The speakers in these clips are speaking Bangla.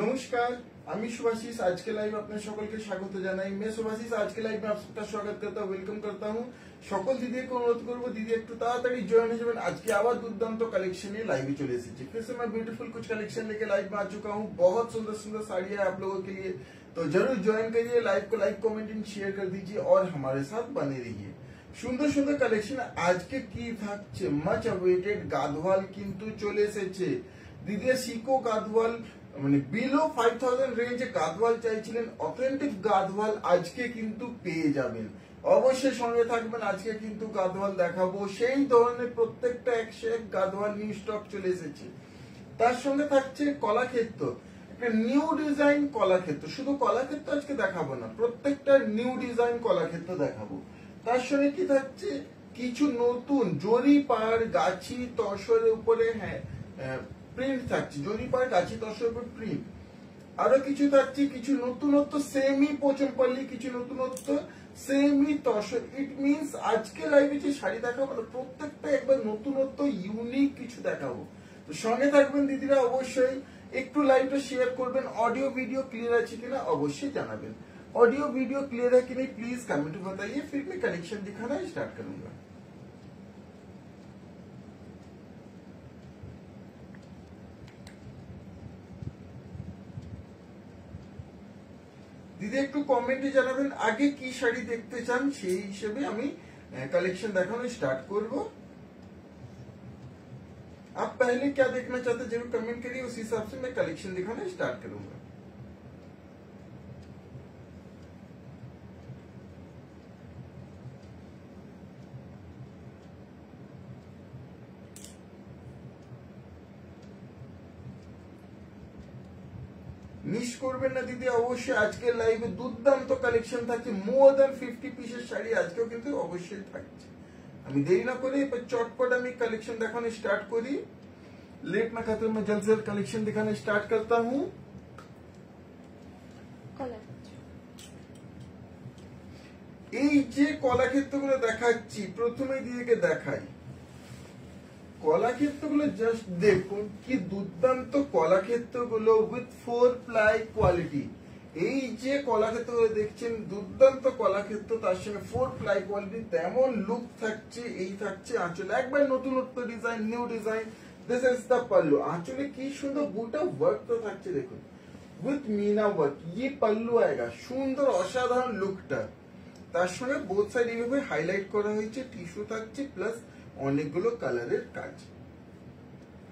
নমস্কার, আমি सुभाशीष। आज के लाइव আপনার সকলকে স্বাগত জানাই। मैं सुभाशीष आज के लाइव में आप सबका स्वागत करता हूँ, वेलकम करता हूँ। সকল দিদিকে অনুরোধ করবো দিদি একটু তাড়াতাড়ি জয়েন হয়ে যাবেন। আজকে আবার দুর্দান্ত কালেকশন নিয়ে लाइव चले এসেছি। फिर से मैं ब्यूटीफुल कुछ कलेक्शन लेके लाइव में आ चुका हूँ। बहुत सुंदर सुंदर साड़ी है आप लोगों के लिए, तो जरूर ज्वाइन करिए। लाइव को लाइक कमेंट एंड शेयर कर दीजिए और हमारे साथ बने रहिए। সুন্দর সুন্দর কালেকশন আজকে কি থাকছে, মাচ অ্যাওয়েটেড গাদওয়াল কিন্তু চলে এসেছে। দিদিয়া সিকো গাদওয়াল মানে বিলো 5000 রেঞ্জে গাদওয়াল চাইছিলেন, অথেন্টিক গাদওয়াল আজকে কিন্তু পেয়ে যাবেন। অবশ্যই সঙ্গে থাকবেন, আজকে কিন্তু গাদওয়াল দেখাবো। সেই ধরনের প্রত্যেকটা 101 গাদওয়াল নিউ স্টক চলে এসেছে। তার সঙ্গে থাকছে কলাক্ষেত্র, একটা নিউ ডিজাইন কলাক্ষেত্র। শুধু কলাক্ষেত্র আজকে দেখাবো না, প্রত্যেকটা নিউ ডিজাইন কলাক্ষেত্র দেখাবো। তার সঙ্গে কি থাকছে, কিছু নতুন জরি পাড় গাছি তসরের উপরে প্রিন্ট থাকছে, জরি পাড় গাছি তসরের উপর প্রিন্ট। আরো কিছু থাকছে, কিছু নতুনত্ব সেমি পোচমপল্লি, কিছু নতুনত্ব সেমি তসর। ইট মিনস আজকে লাইভে যে শাড়ি দেখাবো না, প্রত্যেকটা একবার নতুনত্ব ইউনিক কিছু দেখাবো। তো সঙ্গে থাকবেন দিদিরা, অবশ্যই একটু লাইভটা শেয়ার করবেন। অডিও ভিডিও ক্লিয়ার আছে কিনা অবশ্যই জানাবেন। ऑडियो वीडियो क्लियर है कि नहीं प्लीज कमेंट में बताइए, फिर मैं कलेक्शन दिखाना स्टार्ट करूंगा। দিদি একটু কমেন্টে জানাবেন আগে কি শাড়ি দেখতে চান, সেই হিসেবে আমি कलेक्शन দেখানো स्टार्ट করব। आप पहले क्या देखना चाहते जरूर कमेंट करिए, उस हिसाब से मैं कलेक्शन दिखाना स्टार्ट करूंगा। মিস করবেন না দিদি, অবশ্যই আজকের লাইভে দুর্দান্ত কালেকশন থাকছে। মোর দ্যান 50 পিসের শাড়ি আজকেও কিন্তু অবশ্যই থাকছে। আমি দেরি না করে চটপট আমি কালেকশন দেখানো স্টার্ট করি। लेट ना करते मैं जल्द से जल्द कलेक्शन दिखाना स्टार्ट करता हूँ। এই যে কলাক্ষেত্রগুলো দেখাচ্ছি, প্রথমেই দিদিকে দেখাই কলাক্ষেত্রগুলো। জাস্ট দেখুন কি দুর্দান্ত কলাক্ষেত্রগুলো উইথ 4 প্লাই কোয়ালিটি। এই যে কলাক্ষেত্রগুলো দেখছেন দুর্দান্ত কলাক্ষেত্র, তার সঙ্গে 4 প্লাই কোয়ালিটি, তেমন লুক থাকছে। এই থাকছে আঁচল, একবার নতুনত্ব design, new design. This is the pallu. আঁচলে কি সুন্দর বুটা ওয়ার্ক তো থাকছে, দেখুন উইথ মিনা ওয়ার্ক। ये पल्लू आएगा, সুন্দর অসাধারণ লুকটা। তার সঙ্গে বোথ সাইড এইভাবে হাইলাইট করা হয়েছে, টিস্যু থাকছে প্লাস অনেকগুলো কালারের কাজ।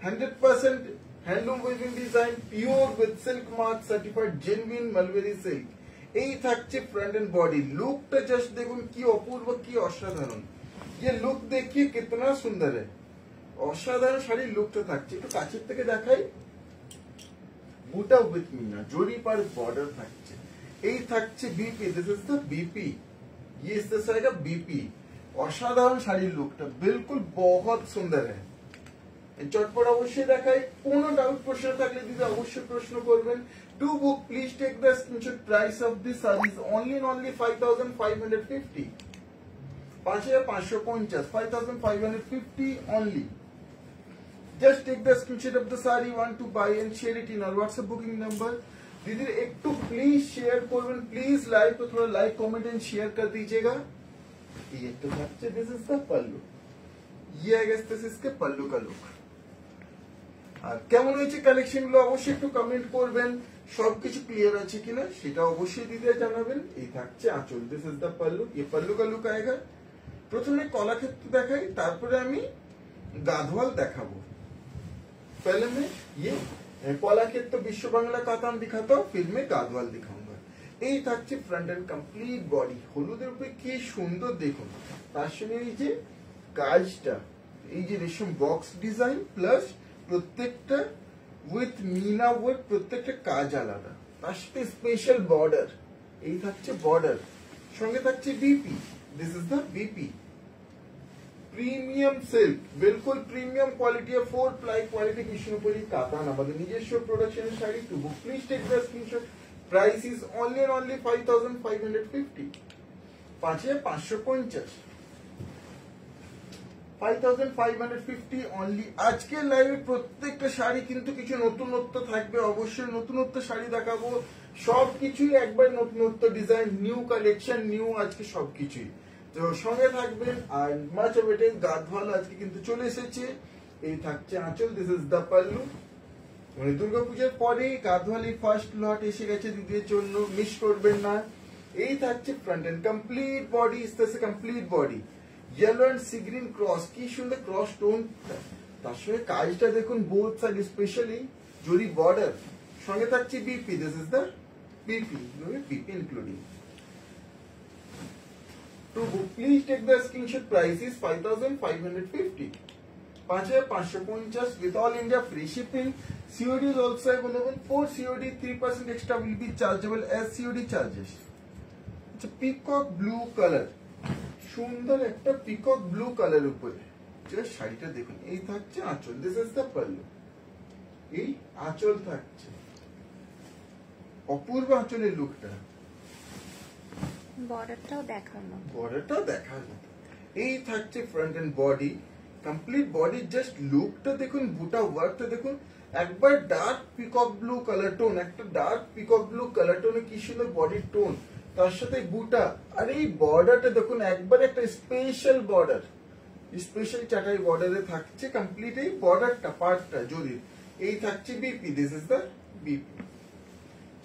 100% handloom weaving design, pure with silk mark, certified genuine mulberry silk. এই থাকছে ফ্রন্ট এন্ড বডি। লুকটা জাস্ট দেখুন কি অপূর্ব, কি অসাধারণ। ये লুক देखिए कितना सुंदर है, অসাধারণ শাড়ির লুকটা থাকছে। একটু কাছের থেকে দেখাই। বুটা উইথ মিনা, জরি পাড় বর্ডার থাকছে। এই থাকছে BP, this is the BP. ये इस तरह का बीपी। অসাধারণ শাড়ির লুকটা বিলকুল বহুত সুন্দর है। চটপট অবশ্যই দেখাই। কোনো ডাউট প্রশ্ন থাকলে দিদি অবশ্যই প্রশ্ন করবেন। To book please take the screenshot. Price of this saris only 5550, 5550, 5550 only. Just take the screenshot of the sari you want to buy and share it in our WhatsApp booking number. दीदी एक तो प्लीज शेयर করবেন, প্লিজ লাইভ को थोड़ा लाइक कमेंट एंड शेयर कर दीजिएगा। ये तो बच्चे दिस इज द पल्लू, ये है गाइस दिस इसके पल्लू का लुक। আর কেমন হয়েছে কালেকশন গুলো অবশ্যই একটু কমেন্ট করবেন। সবকিছু ক্লিয়ার আছে কিনা সেটা অবশ্যই দিদি জানাবেন। এই থাকছে আঁচল, দিস ইজ দ্য পল্লু। ये पल्लू का लुक आएगा। প্রথমে কলাক্ষেত্র দেখাই, তারপরে আমি গাদওয়াল দেখাবো। पहले मैं ये কলাক্ষেত্র বিশ্ব বাংলা কাতান দিখাতো, फिर मैं গাদওয়াল दिखाऊंगा। এই থাকছে ফ্রন্ট এন্ড কমপ্লিট বডি, হলুদের উপরে কি সুন্দর দেখুন। তার সঙ্গে এই যে কাজটা, এই যে রেশম বক্স ডিজাইন প্লাস প্রত্যেকটা উইথ মিনা ওয়ার্ক, প্রত্যেকটা কাজ আলাদা। তার সাথে স্পেশাল বর্ডার। এই থাকছে বর্ডার, সঙ্গে থাকছে BP, this is the BP. Premium silk, বিলকুল premium quality, 4 ply quality, Bishnupuri katan, আমাদের নিজস্ব প্রোডাকশনের sari. To book please take the screenshot. Price is only 5550, 5550। 5550 only. আজকের লাইভে প্রত্যেকটা শাড়ি কিন্তু কিছু নতুনত্ব থাকবে, অবশ্যই নতুনত্ব শাড়ি দেখাবো, সবকিছুই একবার নতুনত্ব ডিজাইন, নিউ কালেকশন, নিউ আজকে সবকিছুই। তো সঙ্গে থাকবেন। আর মাচ ওয়েটিং গাদওয়াল আজকে কিন্তু চলে এসেছে। এই থাকছে আঁচল, দিস ইজ দ্য পাল্লু। মানে দুর্গাপূজার পরে গাদওয়ালি ফার্স্ট লট এসে গেছে দিদির জন্য, মিস করবেন না। এই থাকছে ফ্রন্ট এন্ড কমপ্লিট বডি, ইসতেছে complete body, yellow and sea green cross, কি সুন্দর ক্রস টোন। তার সঙ্গে কাজটা দেখুন, both side specially zari border. সঙ্গে থাকছে BP, this is the BP, BP including. To book, please take the screenshot. Price is 5550. 5550 with all India free shipping. COD is also available. For COD, 3% extra will be chargeable as COD charges. It's a peacock blue color. সুন্দর একটা পিকক ব্লু কালার উপরে জাস্ট শাড়িটা দেখুন। এই থাকছে আঁচল, দিস ইজ দ্য পাল্লু। এই আঁচল থাকছে, অপূর্ব আঁচলের লুকটা। বর্ডারটাও দেখানো, বর্ডারটাও দেখার মতো। এই থাকছে front and body, complete body. Just লুকটা দেখুন, বুটা ওয়ার্কটা দেখুন। একবার dark peacock blue colour tone, একটা ডার্ক পিকক ব্লু কালার টোনে কি সুন্দর বডির টোন, তার সাথে বুটা। আর এই বর্ডারটা দেখুন, একবার একটা স্পেশাল বর্ডার, স্পেশাল চাটাই বর্ডারে থাকছে কমপ্লিট এই বর্ডারটা, পার্টটা জরির। এই থাকছে BP, this is the BP.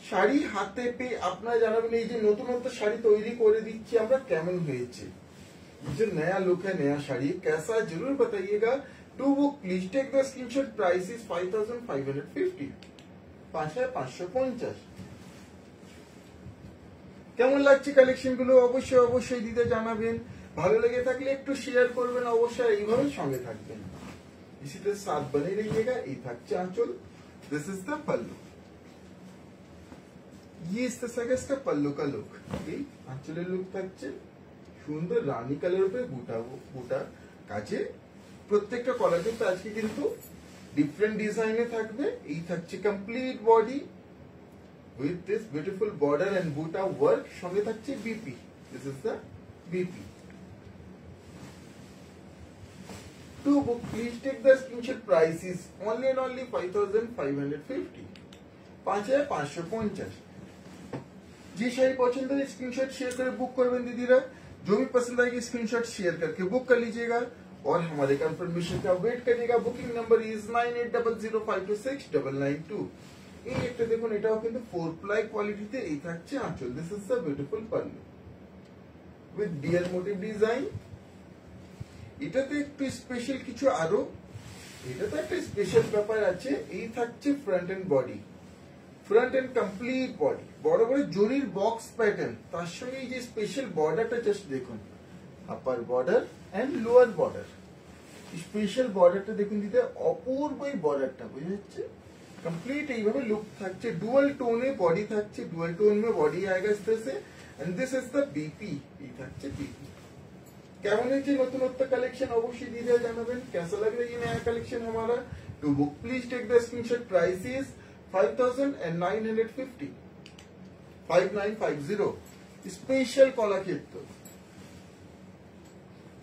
Sari হাতে পেয়ে আপনারা জানাবেন এই যে নতুনত্ব শাড়ি তৈরি করে দিচ্ছি আমরা, কেমন হয়েছে। जो नया लुक है, नया शाड़ी कैसा, जरूर बताइएगा। To book please take the screenshot. Price is 5550, 5550। কেমন লাগছে কালেকশন গুলো অবশ্যই অবশ্যই দিতে জানাবেন। ভালো লেগে থাকলে একটু শেয়ার করবেন, অবশ্যই এইভাবে সঙ্গে থাকবেন। इसी तरह साथ बने रहिएगा। এই থাকছে আঁচল, दिस इज द पल्लू। ये इस तरह का पल्लू का लुक, এই আঁচলের লুক থাকছে সুন্দর রানী কালার উপরে বুটা বুটা কাছে। প্রত্যেকটা কলার কিন্তু আজকে কিন্তু ডিফারেন্ট ডিজাইনে থাকবে। এই থাকছে complete body with this beautiful border and বুটা ওয়ার্ক। সঙ্গে থাকছে BP, this is the BP. To book please take the screenshot. Price is only and only 5550, 5550। যে শাড়ি পছন্দ হয় স্ক্রিনশট শেयर করে বুক করবেন दीदीरा। जो भी पसंद आएगी स्क्रीनशॉट शेयर करके बुक कर लीजिएगा और हमारे कंफर्मेशन का वेट करिएगा। Booking number is 9800526992। এই একটা দেখুন, এটাও কিন্তু 4 প্লাই কোয়ালিটিতে। এই থাকছে আঁচল, this is the beautiful pallu with deer motif design. এটাতে একটু স্পেশাল কিছু আরো, এটাতে একটা স্পেশাল ব্যাপার আছে। এই থাকছে front and body, front and complete body, বড় বড় জরির বক্স প্যাটার্ন। তার সঙ্গে এই যে স্পেশাল বর্ডারটা জাস্ট দেখুন, upper border and lower border. Special বর্ডারটা দেখুন দিতে, অপূর্ব এই বর্ডারটা, বুঝে যাচ্ছে। कंप्लीट এইভাবে লুক থাকছে, ডুয়াল টোনে বডি থাকছে, ডুয়াল টোন में बॉडी आएगा इस तरह से। And this is the BP. এই থাকছে बीपी। কেমন হয়েছে নতুনত্ব কালেকশন অবশ্যই দিদিরা জানাবেন। कैसा लग रहा है ये नया कलेक्शन हमारा। To book please take the screenshot. Price is 5950, 5950। Special Kalakshetra.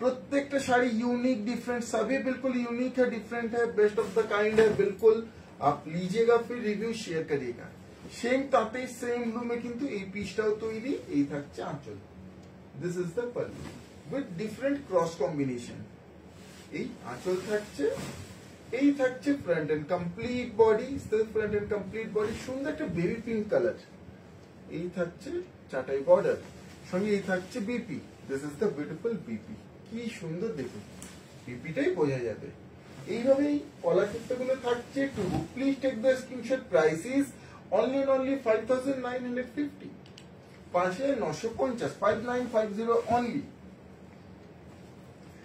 प्रत्येकটা শাড়ি यूनिक डिफरेंट, सभी बिल्कुल यूनिक है, डिफरेंट है, बेस्ट ऑफ द काइंड है। बिल्कुल आप लीजिएगा, फिर रिव्यू शेयर करिएगा। सेम ताते सेम ब्लू में किंतु এই পিসটাও তৈরি। এই থাকছে আঁচল, this is the pallu with different cross combination. এই আঁচল থাকছে। এই থাকছে front and complete body, front and complete body, সুন্দর একটা বেবি পিঙ্ক কালার। এই থাকছে চাটাই বর্ডার, সঙ্গে এই থাকছে BP, this is the beautiful BP. কি সুন্দর দেখুন, বিপিটাই বোঝা যাবে। এইভাবেই কলাক্ষেত্রগুলো থাকছে। To book please take the screenshot. Price is only and only 5950, 5950, 5950 only.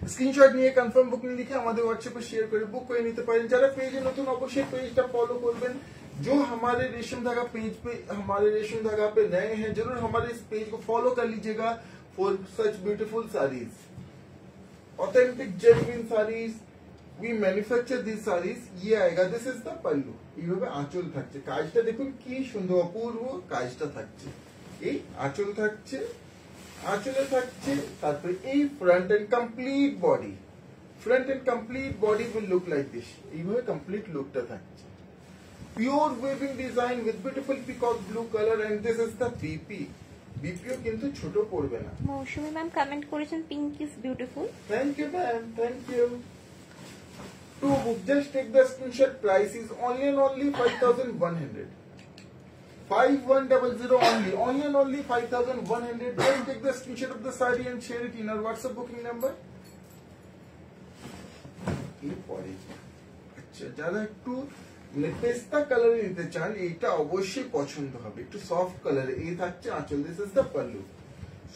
Screenshot নিয়ে কনফার্ম বুকিং লিখে আমাদের হোয়াটসঅ্যাপে শেয়ার করে বুক করে নিতে পারেন। যারা পেজে নতুন অবশ্যই পেজটা ফলো করবেন। जो हमारे रेशम धागा पेज पे, हमारे रेशम धागा पे नए हैं, जरूर हमारे इस पेज को फॉलो कर लीजिएगा for such beautiful saris, authentic genuine saris. We manufacture this saris. ये आएगा, दिस इज द पल्लू। এইভাবে আঁচল থাকছে, কাজটা দেখুন কি সুন্দর, অপূর্ব কাজটা থাকছে। এই আঁচল থাকছে, আঁচলে থাকছে, তারপরে এই front and complete body, front and complete body will look like this. এইভাবে কমপ্লিট লুকটা থাকছে। Pure weaving design with beautiful peacock blue colour and this is the BP. বিপিও কিন্তু ছোট পড়বে না। মৌসুমী ম্যাম কমেন্ট করেছেন pink is beautiful. Thank you ma'am, thank you. To book, just take the screenshot. Price is only and only 5,100. 5100 only. Only and only 5,100. Just take the screenshot of the saree and share it in our WhatsApp booking number. এরপরে আচ্ছা, যারা একটু পেস্তা কালারে নিতে চান এইটা অবশ্যই পছন্দ হবে। একটু সফট কালারে এই থাকছে আঁচল। This is the pallu.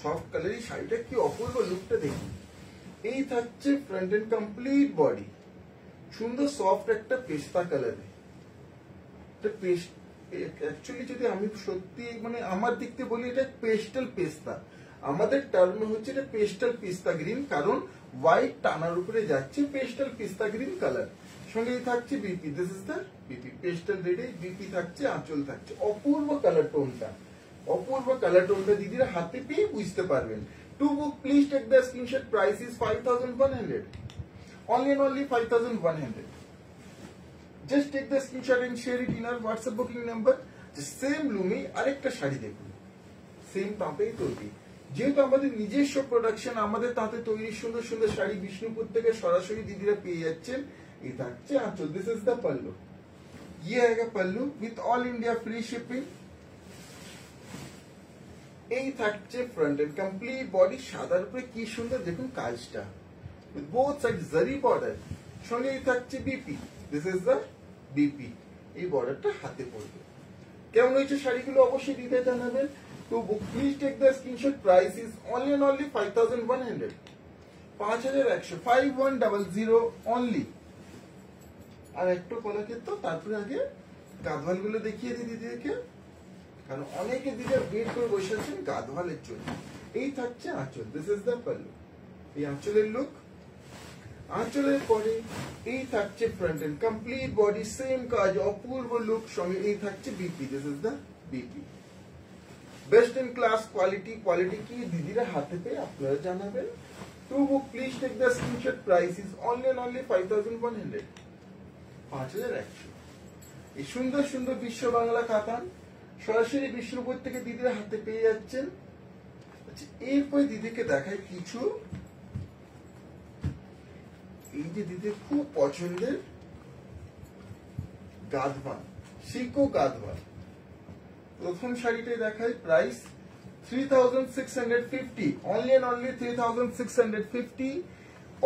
Soft কালারের শাড়িটা কি অপূর্ব লুকটা দেখুন। এই থাকছে ফ্রন্ট এন্ড কমপ্লিট বডি। সুন্দর সফট একটা পেস্তা কালারে। অ্যাকচুয়ালি যদি আমি সত্যি মানে আমার দিক থেকে বলি এটা পেস্টাল পেস্তা। আমাদের টার্মে হচ্ছে এটা পেস্টাল পিস্তা গ্রিন, কারণ হোয়াইট টানার উপরে যাচ্ছে পেস্টাল পিস্তা গ্রিন কালার। সঙ্গেই থাকছে BP. This is the BP. Pastel রেডে বিপি থাকছে, আঁচল থাকছে। অপূর্ব কালার টোনটা, অপূর্ব কালার টোনটা দিদিরা হাতে পেয়ে বুঝতে পারবেন। To book please take the screenshot. Price is 5,100। Only and only 5,100. Just take the screenshot and share it in our WhatsApp booking number. The same লুমে আরেকটা শাড়ি দেখুন, সেম তাঁতেই তৈরি। যেহেতু আমাদের নিজস্ব প্রোডাকশন, আমাদের তাঁতে তৈরি সুন্দর সুন্দর শাড়ি বিষ্ণুপুর থেকে সরাসরি দিদিরা পেয়ে যাচ্ছেন। এই থাকছে আঁচল। This is the pallu. ये आएगा pallu with all India free shipping. এই থাকছে ফ্রন্ট এন্ড কমপ্লিট বডি। সাদার উপরে কি সুন্দর দেখুন কাজটা, with both sides zari border। সঙ্গে এই থাকছে BP. This is the BP. এই বর্ডারটা হাতে পড়বে। কেমন হয়েছে শাড়িগুলো অবশ্যই দিতে জানাবেন। তো please take the screenshot. Price is only and only 5,100। 5,100। 5100 only. আর একটু কলাকে তো তারপরে আগে গাদওয়াল গুলো দেখিয়ে দিই দিদিকে, কারণ অনেকে দিদি ওয়েট করে বসে আছেন গাদওয়ালের জন্য। এই থাকছে আঁচল। This is the pallu. এই আঁচলের লুক। আঁচলের পরে এই থাকছে front and complete body, same কাজ, অপূর্ব লুক। সঙ্গে এই থাকছে BP. This is the BP. Best in class quality. Quality কি দিদিরা হাতে পেয়ে আপনারা জানাবেন। To book please take the screenshot. Price is only and only 5,100। 5,100। এই সুন্দর সুন্দর বিশ্ব বাংলা কাতান সরাসরি বিষ্ণুপুর থেকে দিদিরা হাতে পেয়ে যাচ্ছেন। আচ্ছা, এরপরে দিদিকে দেখায় কিছু এই যে দিদির খুব পছন্দের গাদওয়াল, সিকো গাদওয়াল। প্রথম শাড়িটাই দেখায়। প্রাইস 3,650। Only and only 3,650।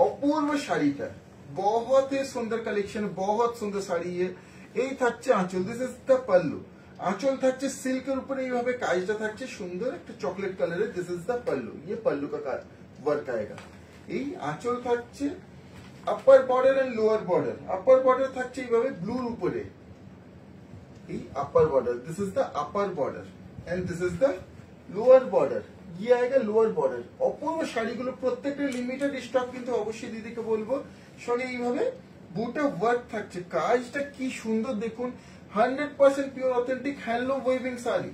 অপূর্ব শাড়িটা, बहुत ही सुंदर कलेक्शन, बहुत सुंदर শাড়ি। এই থাকছে আঁচল। This is the pallu. আঁচল থাকছে সিল্কের উপরে এইভাবে কাজটা থাকছে সুন্দর একটা চকলেট কালারের। This is the pallu. ये पल्लू का वर्क आएगा। এই আঁচল থাকছে upper border and lower border. Upper border থাকছে এইভাবে ব্লুর উপরে। এই upper border. This is the upper border and this is the lower border. ये आएगा लोअर बॉर्डर। অপূর্ব শাড়িগুলো প্রত্যেকটা লিমিটেড স্টক, কিন্তু অবশ্যই দিদিকে বলবো সঙ্গে এইভাবে বুটা ওয়ার্ক থাকছে। কাজটা কি সুন্দর দেখুন। 100% pure authentic handloom weaving sari,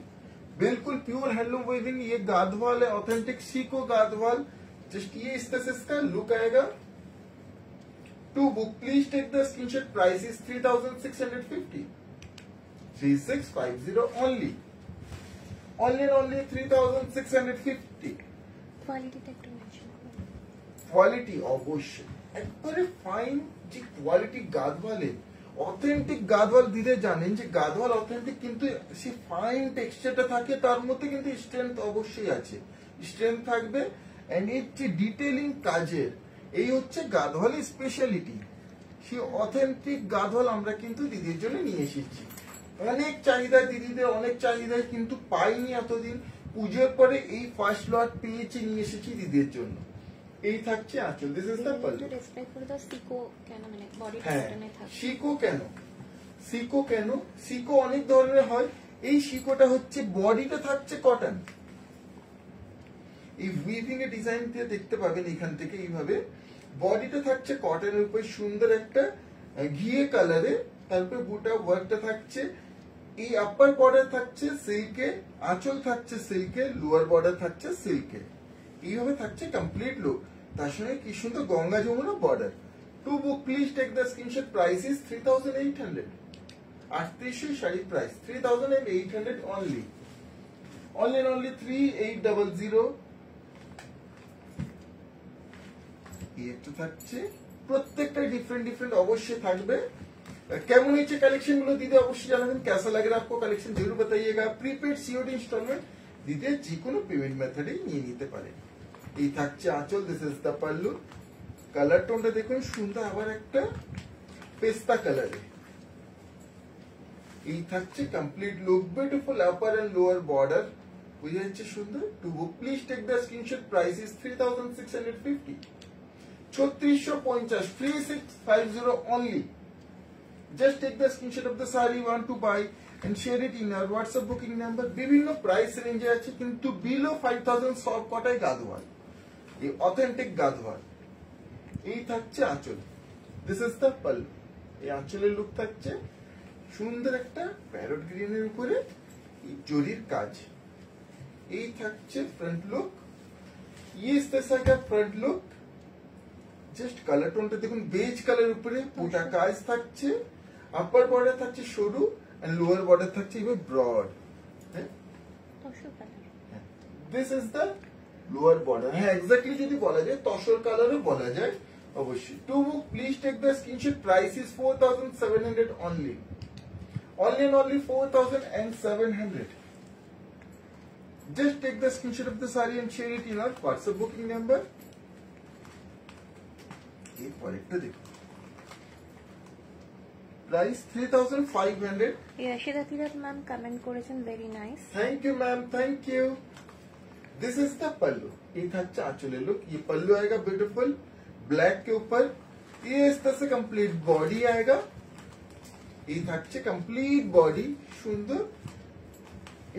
बिल्कुल प्योर हैंडलूम वेविंग। ये गादवाल है, ऑथेंटिक सीको गादवाल। जस्ट ये इस तरह से इसका लुक आएगा। To book please take the screenshot. Price is 3,650। 3,650 only. only and only 3,650। কোয়ালিটিটা একটু মেনশন করুন। কোয়ালিটি অবশ্যই একবারে ফাইন যে কোয়ালিটি গাদওয়ালে, অথেন্টিক গাদওয়াল দিতে জানেন যে গাদওয়াল অথেন্টিক, কিন্তু সে ফাইন টেক্সচারটা থাকে, তার মধ্যে কিন্তু স্ট্রেংথ অবশ্যই আছে। স্ট্রেংথ থাকবে এন্ড এর যে ডিটেইলিং কাজের, এই হচ্ছে গাদওয়ালের স্পেশালিটি। সেই অথেন্টিক গাদওয়াল আমরা কিন্তু দিদির জন্য নিয়ে এসেছি। অনেক চাহিদা দিদিদের, অনেক চাহিদা, কিন্তু পাইনি এতদিন। পুজোর পরে এই ফার্স্ট লট পেয়েছি, নিয়ে এসেছি দিদির জন্য। এই থাকছে আঁচল। This is the pallu. Display করে দাও। সিকো কেন, মানে বডি হ্যাঁ, প্যাটার্নে থাকে। সিকো কেন, সিকো কেন, সিকো অনেক ধরনের হয়। এই সিকোটা হচ্ছে বডিটা থাকছে কটন। এই উইভিং এর ডিজাইন দিয়ে দেখতে পাবেন এখান থেকে এইভাবে বডিটা থাকছে কটনের উপর সুন্দর একটা ঘিয়ে কালারে। তারপরে বুটা ওয়ার্কটা থাকছে। এই আপার বর্ডার থাকছে সিল্কে, আঁচল থাকছে সিল্কে, লোয়ার বর্ডার থাকছে সিল্কে। এইভাবে থাকছে কমপ্লিট লুক। তার সঙ্গে কি সুন্দর Ganga Yamuna border. To book please take the screenshot, price is 3800। 3800 sari price 3800 only, only and only 3800। এই একটা থাকছে, প্রত্যেকটা ডিফারেন্ট ডিফারেন্ট অবশ্যই থাকবে। কেমন হচ্ছে কালেকশন গুলো দিদি অবশ্যই জানাবেন। कैसा लग रहा है आपको कलेक्शन जरूर बताइएगा। प्रीपेड सीओडी इंस्टॉलमेंट দিদি যে কোনো পেমেন্ট মেথডে নিয়ে নিতে পারেন। এই থাকছে আঁচল, this is the pallu. Colour টোনটা দেখুন সুন্দর, আবার একটা পেস্তা কালারে। এই থাকছে complete look, beautiful upper and lower border, বুঝে যাচ্ছে সুন্দর। To book please take the screenshot, price is 3650। 3650, 3650 only. Just take the screenshot of the saree you want to buy and share it in our WhatsApp booking number. বিভিন্ন প্রাইস রেঞ্জে আছে, কিন্তু বিলো 5000 সব কটাই গাদওয়াল, এই অথেন্টিক গাদওয়াল। এই থাকছে আঁচল, দিস ইজ দ্য পাল্লু। এই আঁচলের লুক থাকছে সুন্দর একটা প্যারট গ্রিনের উপরে জরির কাজ। এই থাকছে ফ্রন্ট লুক, ये इस तरह का फ्रंट लुक। জাস্ট কালার টোনটা দেখুন, বেজ কালার উপরে পুটা কাজ থাকছে। আপার বর্ডার থাকছে সরু এন্ড লোয়ার বর্ডার থাকছে এবার broad. This is the lower border. হ্যাঁ এক্স্যাক্টলি যদি বলা যায় তসর কালারও বলা যায় অবশ্যই। To book please take the screenshot, price is 4700 only, only and only 4700। Just take the screenshot of the saree and share it in our WhatsApp booking number. পরেরটা দেখুন, price 3500। Yashida Tilak ma'am comment করেছেন very nice. Thank you ma'am, thank you. This is the pallu. ये থাকছে আঁচলের লুক। ये पल्लू आएगा ब्यूटीफुल ब्लैक के ऊपर। ये इस तरह से कंप्लीट बॉडी आएगा। ये থাকছে कंप्लीट बॉडी সুন্দর।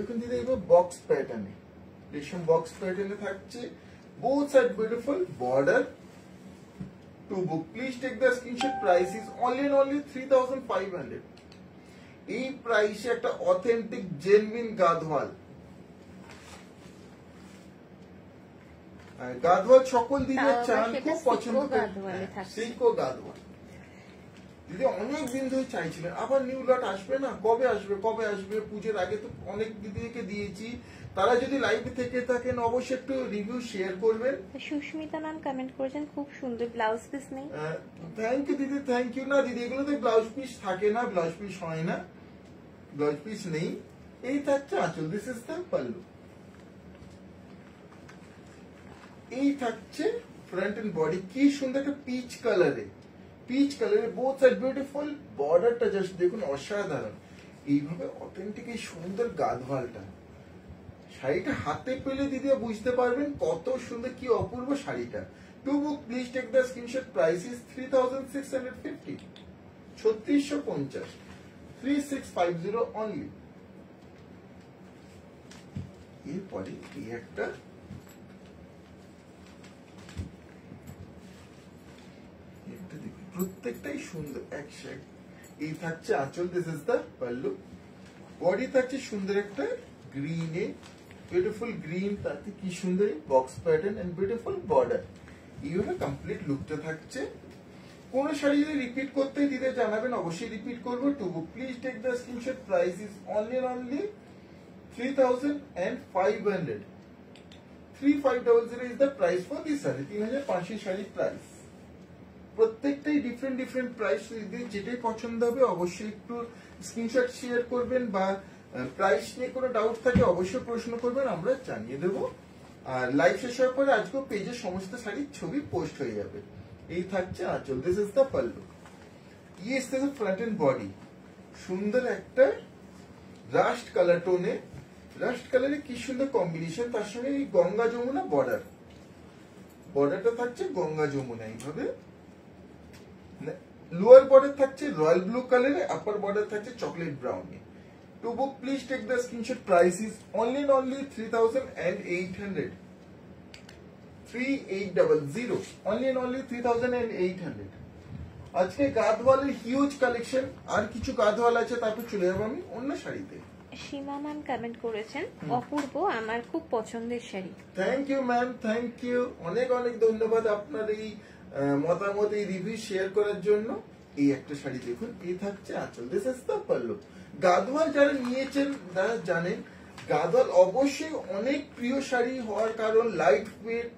এখন দিদি এবার বক্স প্যাটার্নে, রেশম বক্স প্যাটার্নে থাকছে। both side beautiful border। To book please take the screenshot, price is only and only 3500। এই প্রাইসে একটা অথেন্টিক জেনুইন গাদওয়াল, গাদওয়াল সকল দিদি চান, খুব পছন্দ করেন। সিল্কো গাদওয়াল দিদি অনেক দিন ধরে চাইছিলেন, আবার নিউ লট আসবে না, কবে আসবে কবে আসবে। পুজোর আগে তো অনেক দিদিকে দিয়েছি, তারা যদি লাইভে থেকে থাকেন অবশ্যই একটু রিভিউ শেয়ার করবেন। সুস্মিতা ম্যাম কমেন্ট করেছেন খুব সুন্দর, ব্লাউজ পিস নেই। থ্যাংক ইউ দিদি, থ্যাংক ইউ। না দিদি এগুলোতে ব্লাউজ পিস থাকে না, ব্লাউজ পিস হয় না, ব্লাউজ পিস নেই। এই থাকছে আঁচল, দিস ইজ দ্য পাল্লু। এই থাকছে ফ্রন্ট এন্ড বডি, কি সুন্দর একটা পিচ কালারে, পিচ কালারে বোথ সাইড বিউটিফুল। বর্ডারটা জাস্ট দেখুন অসাধারণ। এইভাবে অথেন্টিক এই সুন্দর গাদওয়ালটা, শাড়িটা হাতে পেলে দিদি বুঝতে পারবেন কত সুন্দর, কি অপূর্ব শাড়িটা। To book please take the screenshot, price is 3650। 3650, 3650 only. এরপরে এই একটা প্রত্যেকটাই সুন্দর একশেক। এই থাকছে আঁচল, this is the pallu. Body থাকছে সুন্দর একটা গ্রিনে, বিউটিফুল গ্রিন, তাতে কি সুন্দর box pattern and beautiful border. এইভাবে কমপ্লিট লুকটা থাকছে। কোন শাড়ি যদি রিপিট করতে দিতে জানাবেন, অবশ্যই রিপিট করবো। To book please take the screenshot, price is only and only 3500। 3500 is the price for this sari. 3500 sari price. প্রত্যেকটাই ডিফারেন্ট ডিফারেন্ট প্রাইস। যেটাই পছন্দ হবে অবশ্যই একটু স্ক্রিনশট শেয়ার করবেন, বা প্রাইস নিয়ে কোনো ডাউট থাকে অবশ্যই প্রশ্ন করবেন, আমরা জানিয়ে দেবো। আর লাইভ শেষ হওয়ার পরে আজকেও পেজে সমস্ত শাড়ির ছবি পোস্ট হয়ে যাবে। এই থাকছে আঁচল, দিস ইজ দ্য পাল্লু। ইয়ে is the front and body, সুন্দর একটা রাস্ট কালার টোনে, রাস্ট কালারে কি সুন্দর কম্বিনেশন, তার সঙ্গে এই গঙ্গা যমুনা বর্ডার, বর্ডারটা থাকছে গঙ্গা যমুনা। এইভাবে লোয়ার বর্ডার থাকছে royal blue colour, upper border থাকছে চকলেট ব্রাউনে। To book please take the screenshot, price is only and only 3800। 3800, only and only 3800। আজকে গাদওয়ালের হিউজ কালেকশন, আর কিছু গাদওয়াল আছে, তারপর চলে যাবো আমি অন্য শাড়িতে। সীমা ম্যাম কমেন্ট করেছেন অপূর্ব, আমার খুব পছন্দের sari. Thank you ma'am, thank you. অনেক অনেক ধন্যবাদ আপনার এই মতামত এই রিভিউ শেয়ার করার জন্য। এই একটা শাড়ি দেখুন, এই থাকছে আঁচল, this is the pallu. Gadwal যারা নিয়েছেন তারা জানেন গাদওয়াল অবশ্যই অনেক প্রিয় শাড়ি হওয়ার কারণ লাইট ওয়েট,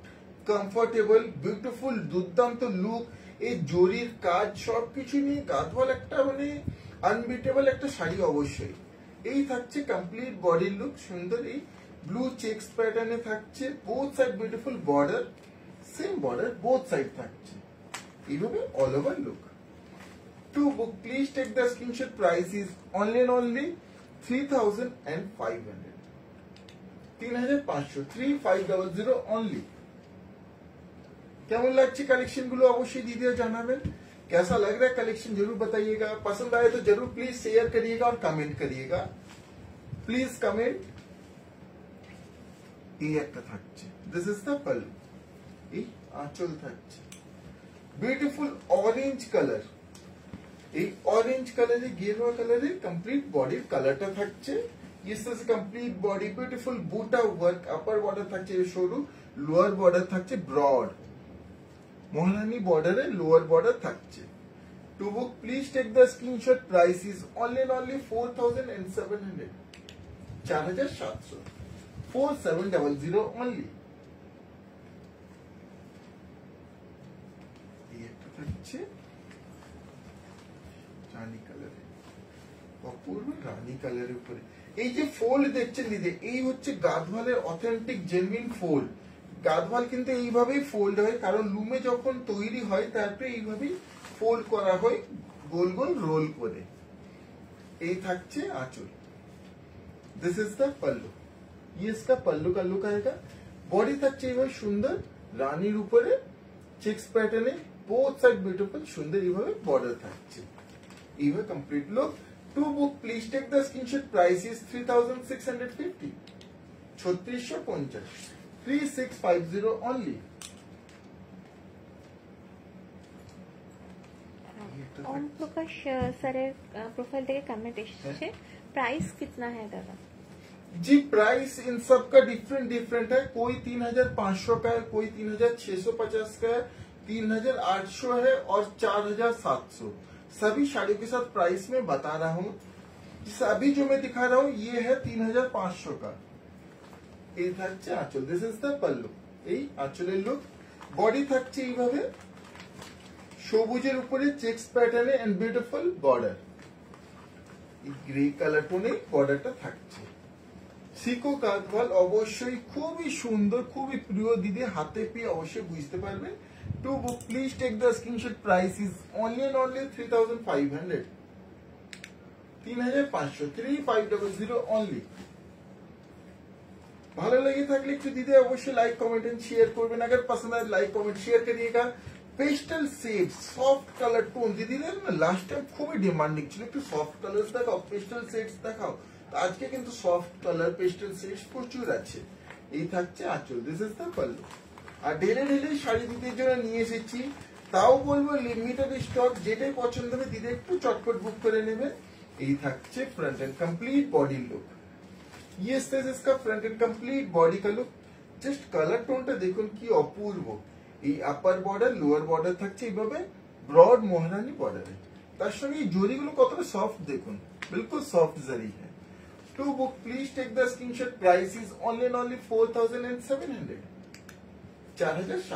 কমফোর্টেবল, বিউটিফুল, দুর্দান্ত লুক, এই জরির কাজ সবকিছু নিয়ে গাদওয়াল একটা মানে আনবিটেবল একটা শাড়ি অবশ্যই। এই থাকছে কমপ্লিট বডির লুক, সুন্দর এই ব্লু চেক্স প্যাটার্নে থাকছে, both side beautiful border, same border both side থাকছে এইভাবে all over look. To book, please take the screenshot. Price is only 3,500. 3,500, 3,500 only. केमन लगती कलेक्शन गुलो अवश्य दीजिए जानाबेन। कैसा लग रहा है कलेक्शन जरूर बताइएगा। पसंद आए तो जरूर प्लीज शेयर करिएगा और कमेंट करिएगा। Please comment. ये একটা থাকছে, दिस इज द पल्लू, এই আঁচল থাকছে, বিউটিফুল অরেঞ্জ কালার, এই অরেঞ্জ কালারে গেরুয়া কালারে কমপ্লিট বডির কালারটা থাকছে। This is complete body, beautiful বুটা ওয়ার্ক, আপার বর্ডার থাকছে সরু, লোয়ার বর্ডার থাকছে ব্রড, মহারানী বর্ডারে লোয়ার বর্ডার থাকছে। To book please take the screenshot. Price is only 4,700, 4,700, 4,700 only. এই একটা থাকছে রানী কালারে, অপূর্ব রানী কালারের উপরে এই যে ফোল্ড দেখছেন দিদি, এই হচ্ছে গাদওয়ালের অথেন্টিক জেনুইন ফোল্ড। গাদওয়াল কিন্তু এইভাবেই ফোল্ড হয়, কারণ লুমে যখন তৈরি হয় তারপরে এইভাবেই ফোল্ড করা হয় গোল গোল রোল করে। এই থাকছে আঁচল, দিস ইজ দ্য पल्लू, ये इसका पल्लू का लुक आएगा। बॉडी থাকছে এইভাবে সুন্দর রানীর উপরে চেক্স প্যাটার্নে, বোথ সাইড বিউটিফুল, সুন্দর এইভাবে বর্ডার থাকছে। এইভাবে complete look. To book please take the screenshot. Price is 3,650, 3,650, 3,650 only. Om Prakash सरेर प्रोफाइल থেকে कमेंट এসেছে, प्राइस कितना है दादा? जी प्राइस इन सब का डिफरेंट डिफरेंट है। कोई 3,500 का है, कोई 3,650 का है, 3,800 है और 4,700। सभी साड़ियों के साथ प्राइस में बता रहा हूँ। अभी जो मैं दिखा रहा हूँ ये है 3,500 का। এই থাকছে আঁচল, দিস ইজ দ্য পাল্লু, এই আঁচলের লুক। বডি থাকছে এইভাবে সবুজের উপরে চেক্স প্যাটার্নে এন্ড বিউটিফুল বর্ডার, এই গ্রে কালার টোনে বর্ডারটা থাকছে। সিকো গাদওয়াল অবশ্যই খুবই সুন্দর, খুবই প্রিয় দিদি, হাতে পেয়ে অবশ্যই বুঝতে পারবেন। To book please take the screenshot. Price is only 3,500, 3,500, 3,500 only. ভালো লেগে থাকলে একটু দিদি অবশ্যই লাইক কমেंट एंड शेयर করবেন। अगर पसंद आए लाइक कमेंट शेयर करिएगा। Pastel shade soft colour tone দিদি না লাস্ট টাইম খুবই ডিমান্ডিং ছিল, একটু সফট কালারস দেখাও, পেস্টাল শেডস দেখাও। তো আজকে কিন্তু সফট কালার পেস্টাল শেডস প্রচুর আছে। এই থাকছে আঁচল, দিস ইজ দ্য পাল্লু। আর ঢেলে ঢেলে শাড়ি দিদির জন্য নিয়ে এসেছি, তাও বলবো লিমিটেড স্টক, যেটাই পছন্দ হবে দিদি একটু চটপট বুক করে নেবেন। এই থাকছে front and complete body look. ये स्टेज इसका फ्रंट एंड कंप्लीट बॉडी का लुक। জাস্ট কালার টোনটা দেখুন কি অপূর্ব। এই আপার বর্ডার লোয়ার বর্ডার থাকছে এইভাবে ব্রড মোহরানি বর্ডারে, তার সঙ্গে এই জরিগুলো কতটা সফট দেখুন, বিলকুল সফট জরি है। To book please take the screenshot. Price is only 4,700, 4,700,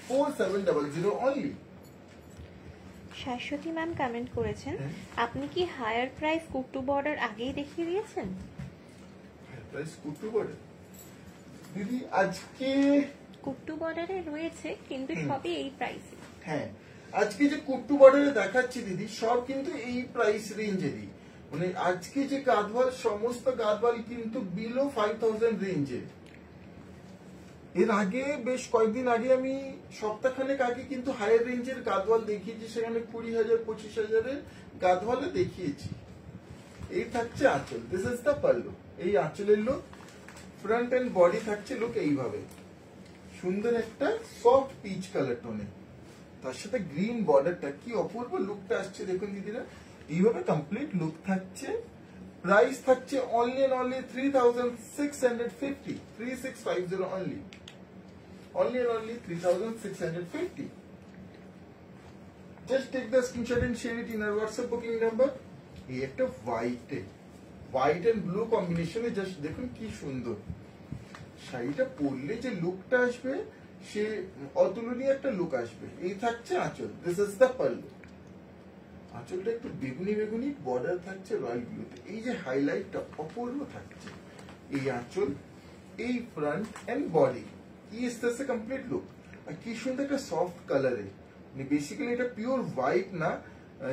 4,700 only. Shashwati ma'am comment করেছেন, আপনি কি হায়ার প্রাইস কুট্টু বর্ডার আগেই দেখিয়ে দিয়েছেন? প্রাইস কুট্টু বর্ডার দিদি আজকে কুট্টু বর্ডারে রয়েছে কিন্তু সবই এই প্রাইসে। হ্যাঁ আজকে যে কুট্টু বর্ডারে দেখাচ্ছি দিদি সব কিন্তু এই প্রাইস রেঞ্জেরই, মানে আজকে যে গাদওয়াল সমস্ত গাদওয়াল কিন্তু বিলো 5,000 রেঞ্জে। এর আগে বেশ কয়েকদিন আগে আমি সপ্তাহখানেক আগে কিন্তু হায়ার রেঞ্জের গাদওয়াল দেখিয়েছি, সেখানে 20,000 25,000 গাদওয়ালে দেখিয়েছি। এই থাকছে আঁচল, দিস ইজ দ্য পাল্লু। এই আঁচলের লুক, ফ্রন্ট এন্ড বডি থাকছে লুক এইভাবে সুন্দর একটা সফট পিচ কালার টোনে, তার সাথে গ্রিন বর্ডারটা কি অপূর্ব লুকটা আসছে দেখুন দিদিরা। এইভাবে কমপ্লিট লুক থাকছে। প্রাইস থাকছে only 3,650, 3,650 only, only 3,650। Just take the screenshot and share it in our WhatsApp booking number. এই একটা হোয়াইট এন্ড ব্লু কম্বিনেশনে জাস্ট দেখুন কি সুন্দর শাড়িটা পরলে যে লুকটা আসবে সে অতুলনীয় একটা লুক আসবে। এই থাকছে আঁচল, দিস ইজ দ্য পাল্লু। আঁচলটা একটু বেগুনি বেগুনি, বর্ডার থাকছে রয়্যাল ব্লুতে। এই যে হাইলাইটটা অপূর্ব থাকছে। এই আঁচল, এই front and body, is this a complete look. আর কি সুন্দর একটা সফট কালারে, মানে বেসিক্যালি এটা পিওর হোয়াইট না,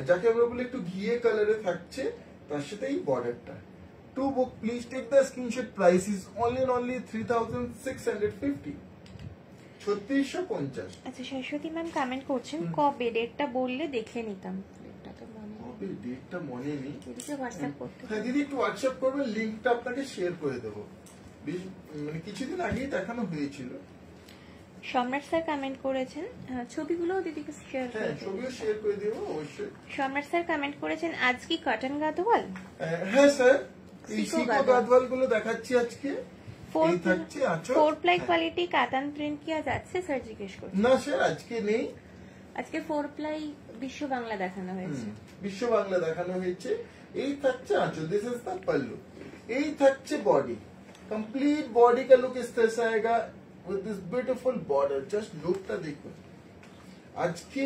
যাকে আমরা বলি একটু ঘিয়ে কালারে থাকছে, তার সাথে এই বর্ডারটা। To book please take the screenshot. Price is only 3650, 3650। আচ্ছা, সরস্বতী ম্যাম কমেন্ট করছেন কবে ডেটটা বললে দেখে নিতাম। ডেটটা তো মনে নেই। কবে ডেটটা মনে নেই। দিদিকে হোয়াটসঅ্যাপ করতে। হ্যাঁ দিদি, একটু হোয়াটসঅ্যাপ করবেন, লিংকটা আপনাকে শেয়ার করে দেবো। মানে কিছুদিন আগেই দেখানো হয়েছিল। সম্রাট স্যার কমেন্ট করেছেন, ছবিগুলো দিদিকে শেয়ার করে হ্যাঁ, দিন। ছবিও শেয়ার করে দেবো অবশ্যই। সম্রাট স্যার কমেন্ট করেছেন আজ কি কটন গাদোয়াল? হ্যাঁ স্যার, এই সিকো সিকো গাদোয়াল। গাদওয়াল গুলো দেখাচ্ছি আজকে। এই থাকছে আঁচল। 4 প্লাই হ্যাঁ। কোয়ালিটি কাতান প্রিন্ট কি আজ আছে স্যার জিজ্ঞেস করছেন। না স্যার, আজকে নেই। আজকে 4 প্লাই বিশ্ব বাংলা দেখানো হয়েছে। বিশ্ব বাংলা দেখানো হয়েছে। এই থাকছে আঁচল, দিস ইজ দ্য পাল্লু। এই থাকছে বডি, कंप्लीट बॉडी का लुक इस तरह से आएगा with this beautiful border। Just লুকটা দেখুন। আজকে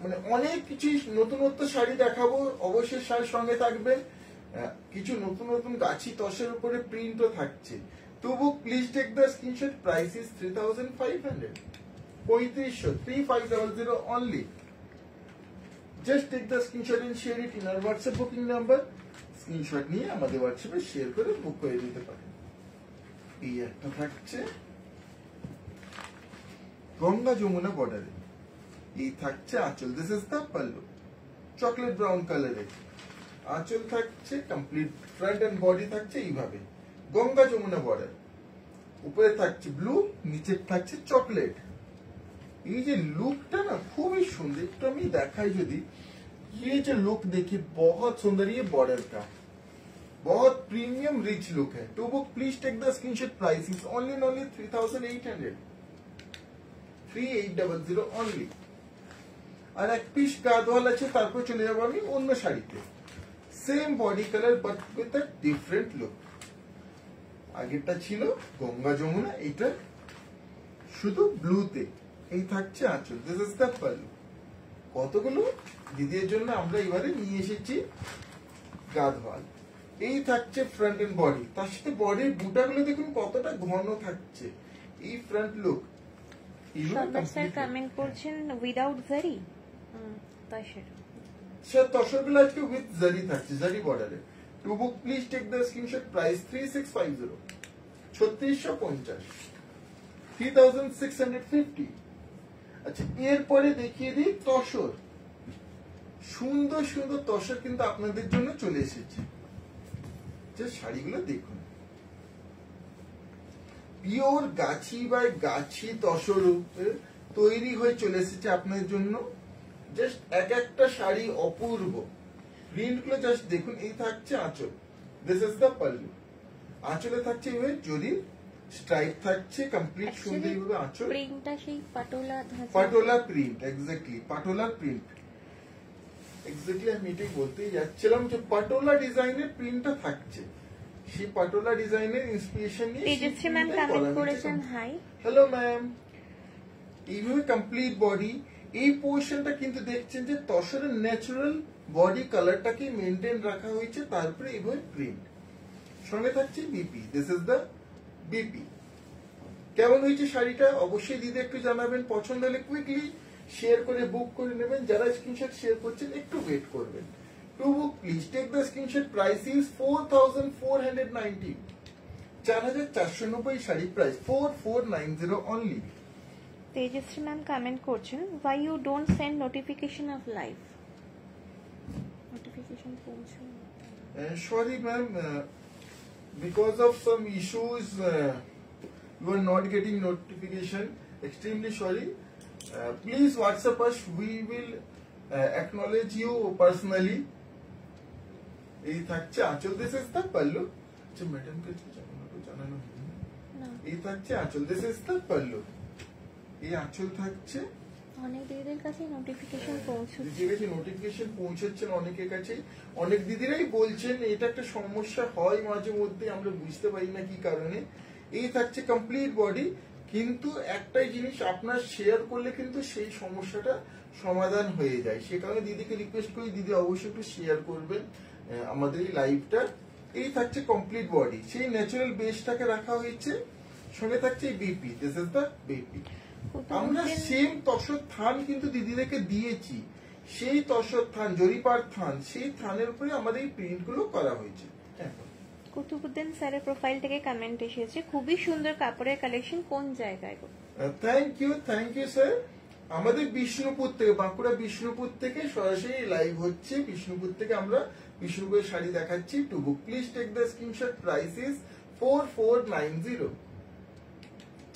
মানে অনেক কিছু নতুনত্ব শাড়ি দেখাবো, অবশ্যই শাড়ির সঙ্গে থাকবেন। কিছু নতুন নতুন গাছি তসের উপরে প্রিন্টও থাকছে। To book please take the screenshot. Price is 3500, 3500 only. Just take the screenshot and share it in our WhatsApp booking number. Screenshot নিয়ে আমাদের হোয়াটসঅ্যাপে শেয়ার করে বুক করে দিতে পারেন। এই একটা থাকছে গঙ্গা যমুনা বর্ডারে। এই থাকছে আঁচল, this is the pallu, chocolate brown কালারে। আঁচল থাকছে কমপ্লিট, ফ্রন্ট এন্ড বডি থাকছে এইভাবে গঙ্গা যমুনা বর্ডার। উপরে থাকছে ব্লু, নিচে থাকছে চকলেট। এই যে লুকটা না খুবই সুন্দর। একটু আমি দেখাই যদি, ये जो लुक देखिए बहुत सुंदर, ये बॉर्डर का बहुत प्रीमियम रिच लुक है। To book please take the screenshot. Price is only 3800, 3800 only. আর এক পিস গাদওয়াল আছে, তারপর চলে যাবো আমি অন্য শাড়িতে। Same body colour but with a different look. আগেরটা ছিল গঙ্গা যমুনা, এটা শুধু ব্লুতে। এই থাকছে আঁচল, দিস ইজ দ্য পাল্লু। কতগুলো দিদির জন্য আমরা এবারে নিয়ে এসেছি গাদওয়াল। এই থাকছে ফ্রন্ট এন্ড বডি, তার সাথে বডির বুটাগুলো দেখুন কতটা ঘন থাকছে। এই ফ্রন্ট লুক। সম্রাট স্যার কমেন্ট করছেন উইদাউট জারি তসর। স্যার তসরগুলো আজকে উইথ জারি থাকছে, জারি বর্ডারে। To book please take the screenshot. Price 3650, 3650, 3650। আচ্ছা, এরপরে দেখিয়ে দিই তসর। সুন্দর সুন্দর তসর কিন্তু আপনাদের জন্য চলে এসেছে। যে শাড়িগুলো দেখুন, পিওর গাছি বাই গাছি তসর তৈরি হয়ে চলে এসেছে আপনাদের জন্য। জাস্ট এক একটা শাড়ি অপূর্ব। প্রিন্ট গুলো জাস্ট দেখুন। এই থাকছে আঁচল, দিস ইজ দ্য পাল্লু। আঁচলে থাকছে এভাবে জরি স্ট্রাইপ থাকছে কমপ্লিট সুন্দর এইভাবে আঁচল। প্রিন্টটা সেই পাটোলা ধাঁচা, patola print, exactly patola print. Exactly আমি এটাই বলতেই যাচ্ছিলাম যে পাটোলা ডিজাইনের প্রিন্টটা থাকছে। সেই পাটোলা ডিজাইনের ইন্সপিরেশন নিয়ে তেজশ্রী ম্যাম কমেন্ট করেছেন হাই। Hello ma'am. এইভাবে কমপ্লিট বডি। এই পোর্শনটা কিন্তু দেখছেন যে তসরের ন্যাচারাল বডি কালারটাকে মেনটেন রাখা হয়েছে, তারপরে এইভাবে প্রিন্ট। সঙ্গে থাকছে BP, this is the BP. কেমন হয়েছে শাড়িটা অবশ্যই দিদি একটু জানাবেন। পছন্দ হলে কুইকলি শেয়ার করে বুক করে নেবেন। যারা স্ক্রিনশট শেয়ার করছেন একটু ওয়েট করবেন। To book please take the screenshot. Price is 4490, 4490 sari price 4490 only. Tejashree ma'am comment করছেন why you don't send notification of live। Notification পৌঁছে। Sorry ma'am, because of some issues you are not getting notification. Extremely sorry. Please WhatsApp us, we will acknowledge you personally. এই থাকছে আঁচল, দিস ইজ দ্য পাল্লু। আচ্ছা ম্যাডামকে জানানো হয়নি। এই থাকছে আঁচল, দিস ইজ দ্য পাল্লু। এই আঁচল থাকছে অনেক দিদিদের কাছে নোটিফিকেশন পৌঁছচ্ছে। দিদির কাছে নোটিফিকেশন পৌঁছচ্ছে না অনেকের কাছে। অনেক দিদিরাই বলছেন এটা একটা সমস্যা হয় মাঝে মধ্যে, আমরা বুঝতে পারি না কি কারণে। এই থাকছে কমপ্লিট বডি, কিন্তু একটাই জিনিস আপনার শেয়ার করলে কিন্তু সেই সমস্যাটা সমাধান হয়ে যায়। সে কারণে দিদিকে রিকোয়েস্ট করি দিদি অবশ্যই একটু শেয়ার করবেন আমাদের এই লাইভটা। এই থাকছে কমপ্লিট বডি, সেই ন্যাচারাল বেসটাকে রাখা হয়েছে, সঙ্গে থাকছে BP, this is the BP. আমরা সেম তসর থান কিন্তু দিদিদেরকে দিয়েছি, সেই তসর থান জরিপার থান, সেই থানের উপরে আমাদের এই প্রিন্ট গুলো করা হয়েছে। কুতুবুদ্দিন স্যারের প্রোফাইল থেকে কমেন্ট এসেছে, খুবই সুন্দর কাপড়ের কালেকশন, কোন জায়গায়? Thank you sir. আমাদের বিষ্ণুপুর থেকে, বাঁকুড়া বিষ্ণুপুর থেকে সরাসরি লাইভ হচ্ছে। বিষ্ণুপুর থেকে আমরা বিষ্ণুপুরের শাড়ি দেখাচ্ছি। To book please take the screenshot, price is 4490,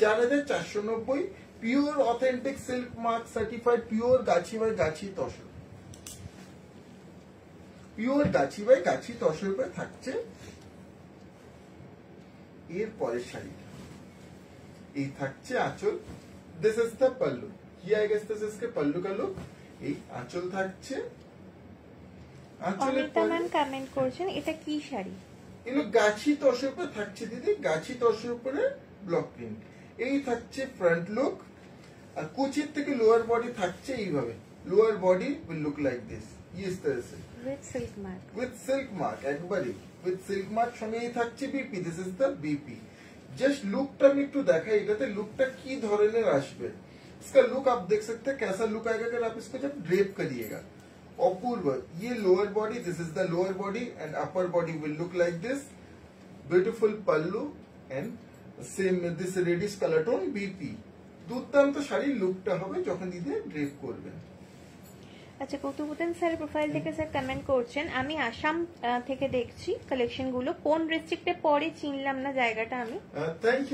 4490, pure authentic silk mark certified, pure গাছি বাই গাছি তসর, পিওর গাছি বাই গাছি তসর উপরে থাকছে। এর পরের শাড়িটা এই থাকছে আঁচল, দিস ইজ দ্য পল্লু। কি আएगा इसके पल्लू का लुक, এই আঁচল থাকছে। অনিতা ম্যাম কমেন্ট করছেন, এটা কি শাড়ি? এগুলো গাছি তসর উপরে থাকছে দিদি, গাছি তসর উপরে ব্লক প্রিন্ট। এই থাকছে ফ্রন্ট লুক, আর কুচির থেকে লোয়ার বডি থাকছে এইভাবে, lower body will look like this, ইস तरह से with silk mark, with silk mark, একবারে উইথ সিল্ক মার্ক। সঙ্গে এই থাকছে BP, this is the BP. Just লুকটা আমি একটু দেখাই, এটাতে লুকটা কি ধরনের আসবে। इसका लुक आप देख सकते हैं कैसा लुक आएगा अगर आप इसको जब ड्रेप करिएगा। अपूर्व, ये lower body, this is the lower body, and upper body will look like this, beautiful pallu and same this reddish colour tone BP. দুর্দান্ত শাড়ি লুকটা হবে যখন দিদি ড্রেপ করবেন। আচ্ছা, কুতুবুদ্দিন স্যারের প্রোফাইল থেকে স্যার কমেন্ট করছেন, আমি আসাম থেকে দেখছি কালেকশন গুলো, কোন ডিস্ট্রিক্টে পড়ে চিনলাম না জায়গাটা আমি। Thank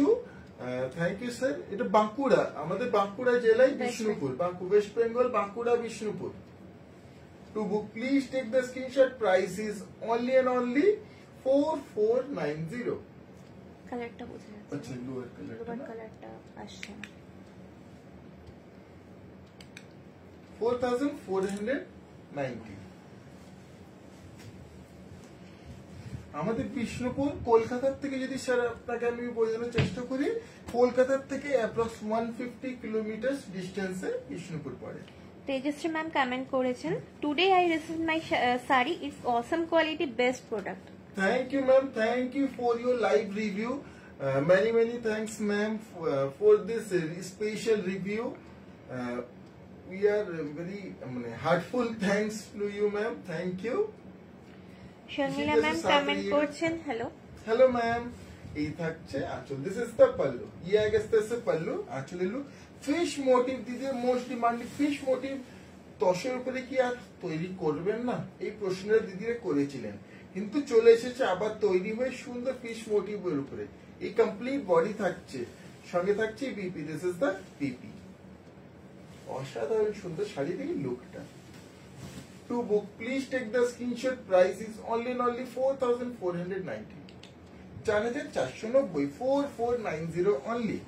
you sir. এটা বাঁকুড়া, আমাদের বাঁকুড়া জেলায় Bishnupur, West Bengal Bankura Bishnupur. To book please take the screenshot, price is only and only 4490। কালারটা বোঝা যাচ্ছে, আচ্ছা লোয়ার কালারটা আসছে না। 4490। আমাদের বিষ্ণুপুর কলকাতার থেকে যদি স্যার আপনাকে আমি বোঝানোর চেষ্টা করি, কলকাতার থেকে অ্যাপ্রক্স 150 কিলোমিটার ডিস্টেন্সে বিষ্ণুপুর পড়ে। তেজশ্রী ম্যাম কমেন্ট করেছেন, today I receive my sari, it's awesome quality, best product. Thank you ma'am, thank you for your live review. Many thanks ma'am for this special review. We are very heartful thanks to you ma'am, thank you. Sharmila ma'am comment করছেন, হ্যালো হ্যালো ম্যাম। এই থাকছে আঁচল, দিস ইজ দ্য পল্লু, ये आएगा इस तरह से पल्लू। আঁচলের লুক ফিশ মোটিভ, দিদি মোস্ট ডিমান্ডিং ফিশ মোটিভ তসের উপরে কি আর তৈরি করবেন না, এই প্রশ্নটা দিদিরা করেছিলেন, কিন্তু চলে এসেছে আবার তৈরি হয়ে সুন্দর ফিশ মোটিভের উপরে। এই কমপ্লিট বডি থাকছে, সঙ্গে থাকছে BP, this is the BP. অসাধারণ সুন্দর শাড়ি থেকে লুকটা। To book please take the screenshot, price is only 4490, 4490, 4490 only.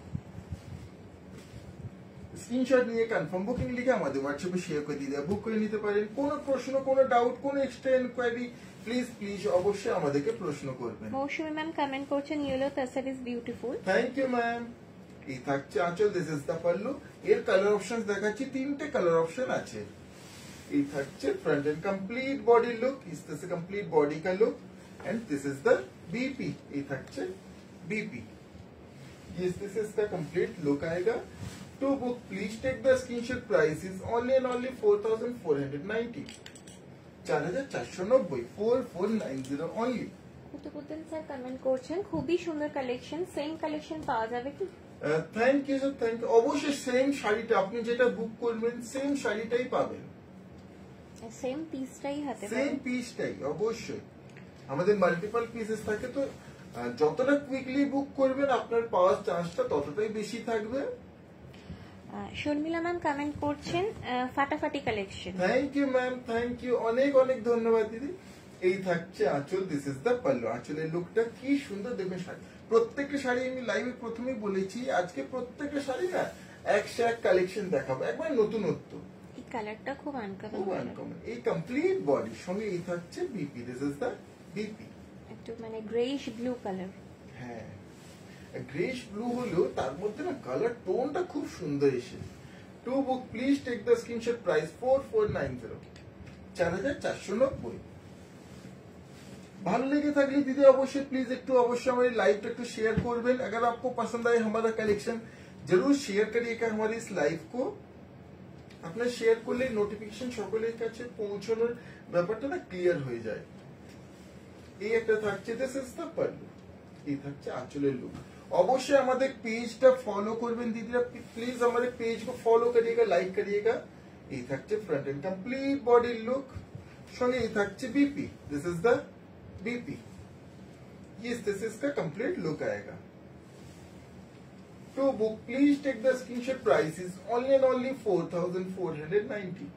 Screenshot নিয়ে কনফার্ম বুকিং লিখে আমাদের হোয়াটসঅ্যাপে শেয়ার করে দিয়ে বুক করে নিতে পারেন। কোনো প্রশ্ন, কোনো ডাউট, কোনো এক্সট্রা এনকোয়ারি, প্লিজ অবশ্যই আমাদেরকে প্রশ্ন করবেন। মৌসুমী ম্যাম কমেন্ট করছেন, yellow tussar is beautiful. Thank you ma'am. এই থাকছে আঁচল, দিস ইজ দ্য পল্লু। এর কালার অপশন দেখাচ্ছি, 3টে কালার অপশন আছে। এই থাকছে front end complete body look, इस तरह से कंप्लीट बॉडी का look, and this is the BP. এই থাকছে बीपी, इस तरह से इसका कंप्लीट लुक आएगा। To book please take the screenshot, price is only and only 4490, 4490, 4490 only. Qutubuddin sir comment করছেন, খুবই সুন্দর কালেকশন, সেম কালেকশন পাওয়া যাবে কি? Thank you sir, thank you. অবশ্যই সেম শাড়িটা আপনি যেটা বুক করবেন সেম শাড়িটাই পাবেন, সেম পিসটাই হাতে পাবেন, সেম পিসটাই। অবশ্যই আমাদের মাল্টিপল পিসেস থাকে, তো যতটা কুইকলি বুক করবেন আপনার পাওয়ার চান্সটা ততটাই বেশি থাকবে। শর্মিলা ম্যাম কমেন্ট করছেন, ফাটাফাটি collection. Thank you ma'am, thank you, অনেক অনেক ধন্যবাদ দিদি। এই থাকছে আঁচল, দিস ইজ দ্য পল্লু। আঁচলের লুকটা কি সুন্দর দেখবেন। শাড়ি, প্রত্যেকটা শাড়ি আমি লাইভে প্রথমেই বলেছি, আজকে প্রত্যেকটা শাড়ি না একশো এক কালেকশন দেখাবো, একবার নতুনত্ব, এই কালারটা খুব আনকমন, খুব আনকমন। এই কমপ্লিট বডির সঙ্গে এই থাকছে BP, this is the BP. একটু মানে গ্রেইশ ব্লু কালার। হ্যাঁ, গ্রেইশ ব্লু হলেও তার মধ্যে না কালার টোনটা খুব সুন্দর এসেছে। To book please take the screenshot, price 4490, 4490। भालो लगे थकले दीदी अवश्य प्लीज एक तो अवश्य हमारी लाइव तक तो शेयर करबेन। अगर आपको पसंद आए हमारा कलेक्शन जरूर शेयर करिएगा हमारी इस लाइव को। अपना शेयर করলে নোটিফিকেশন সকলের কাছে পৌঁছানোর ব্যাপারটা না ক্লিয়ার হয়ে যায়। এই একটা থাকছে দিস ইজ দ্য পাল্লু, এই থাকছে আঁচলের লুক। অবশ্যই আমাদের পেজটা ফলো করবেন दीदी, प्लीज हमारे पेज को फॉलो करिएगा, लाइक करिएगा। এই থাকছে ফ্রন্ট এন্ড কমপ্লিট বডির লুক, সঙ্গে এই থাকছে BP, this is the BP. ये दिस इसका कंप्लीट लुक आएगा। To book please take the screenshot, price is only and only 4490,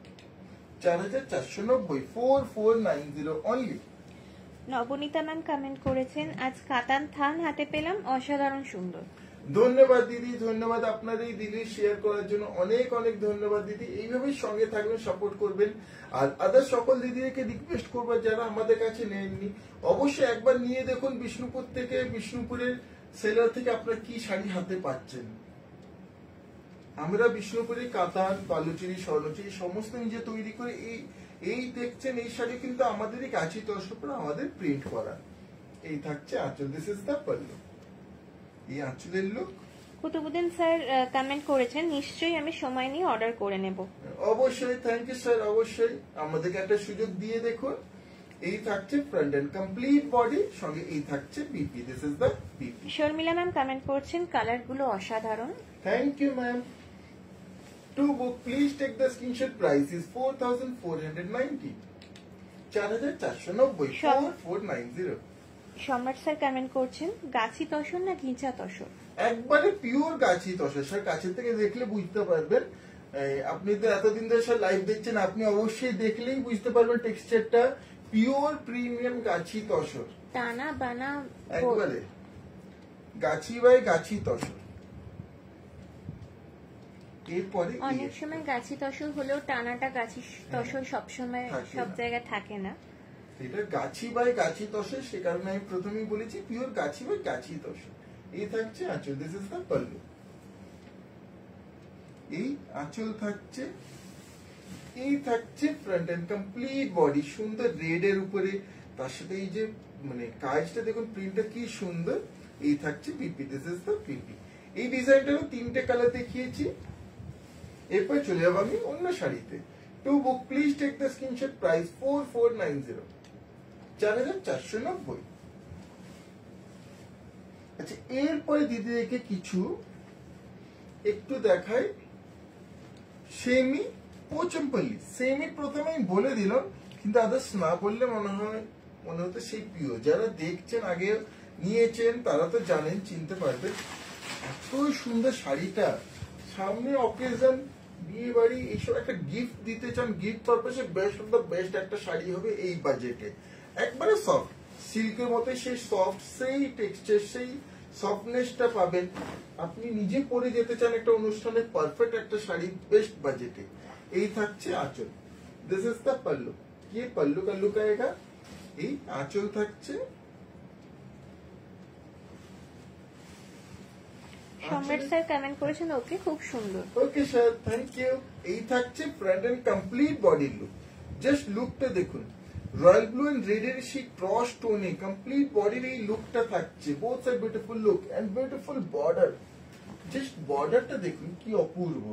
4490, 4490 only. Nabanita ma'am comment করেছেন আজ কাতান থান হাতে পেলাম, অসাধারণ সুন্দর। ধন্যবাদ দিদি, ধন্যবাদ আপনার এই দিদি শেয়ার করার জন্য, অনেক অনেক ধন্যবাদ দিদি। এইভাবেই সঙ্গে থাকবেন, সাপোর্ট করবেন। আর আদার সকল দিদিকে রিকোয়েস্ট করবো যারা আমাদের কাছে নেননি অবশ্যই একবার নিয়ে দেখুন বিষ্ণুপুর থেকে, বিষ্ণুপুরের সেলার থেকে আপনারা কি শাড়ি হাতে পাচ্ছেন। আমরা বিষ্ণুপুরে কাতান, বালুচুরি, স্বর্ণচুরি সমস্ত নিজে তৈরি করে এই দেখছেন এই শাড়ি কিন্তু আমাদেরই কাছে দর্শকরা আমাদের প্রিন্ট করা। এই থাকছে আঁচল, দিস ইজ দ্য পাল্লু, এই আঁচলের লুক। কুতুবুদ্দিন স্যার কমেন্ট করেছেন নিশ্চয়ই আমি সময় নিয়ে অর্ডার করে নেব। অবশ্যই, থ্যাংক ইউ স্যার, অবশ্যই আমাদেরকে একটা সুযোগ দিয়ে দেখুন। এই থাকছে ফ্রন্ট এন্ড কমপ্লিট বডি, সঙ্গে এই থাকছে BP, this is the BP. Sharmila ma'am comment করছেন কালারগুলো অসাধারণ। Thank you ma'am. To book please take the screenshot, price is 4490, 4490, 4490। সম্রাট স্যার কমেন্ট করছেন গাছি তসর না ঘিচা তসর? একবারে পিওর গাছি তসর স্যার, কাছে থেকে দেখলে বুঝতে পারবেন। আপনি তো এতদিন ধরে স্যার লাইভ দেখছেন, আপনি অবশ্যই দেখলেই বুঝতে পারবেন টেক্সচারটা পিওর প্রিমিয়াম গাছি তসর, টানা বানা একবারে গাছি বাই গাছি তসর। এরপরে অনেক সময় গাছি তসর হলেও টানাটা গাছি তসর সবসময় সব জায়গায় থাকে না, এটা গাছি বাই গাছি তসর, সে কারণে আমি প্রথমেই বলেছি পিওর গাছি বাই গাছি তসর। এই থাকছে আঁচল, দিস ইজ দ্য পাল্লু। এই আঁচল থাকছে, এই থাকছে ফ্রন্ট এন্ড কমপ্লিট বডি, সুন্দর রেড এর উপরে, তার সাথে এই যে মানে কাজটা দেখুন, প্রিন্টটা কি সুন্দর। এই থাকছে পিপি, দিস ইজ দ্য পিপি। এই ডিজাইনটারও তিনটে কালার দেখিয়েছি, এরপর চলে যাবো আমি অন্য শাড়িতে। To book please take the screenshot, price 4490, 4490। আচ্ছা, এরপরে দিদিদেরকে কিছু একটু দেখাই সেমি পোচমপল্লি। সেমি প্রথমে আমি বলে দিলাম, কিন্তু আদার্স না বললে মনে হতো সেই প্রিয়। যারা দেখছেন আগে নিয়েছেন তারা তো জানেন, চিনতে পারবেন। এত সুন্দর শাড়িটা, সামনে অকেশন, বিয়ে বাড়ি, এইসব একটা গিফট দিতে চান, গিফট পারপাসে বেস্ট অফ দ্য বেস্ট একটা শাড়ি হবে এই বাজেটে। একবারে সফট সিল্কের মতো সেই সফট, সেই টেক্সচার, সেই সফটনেসটা পাবেন। আপনি নিজে পরে যেতে চান একটা অনুষ্ঠানে, পারফেক্ট একটা শাড়ি বেস্ট বাজেটে। এই থাকছে আঁচল, দিস ইজ দ্য পাল্লু। কি পাল্লু का लुक आएगा, এই আঁচল থাকছে। সম্রাট স্যার কমেন্ট করেছেন ওকে খুব সুন্দর। Okay sir, thank you. এই থাকছে ফ্রন্ট এন্ড কমপ্লিট বডির লুক, জাস্ট লুকটা দেখুন। রয়্যাল ব্লু এন্ড রেড এর সেই ক্রস টোনে কমপ্লিট বডির এই লুকটা থাকছে। Both side beautiful look and beautiful border, just বর্ডারটা দেখুন কি অপূর্ব।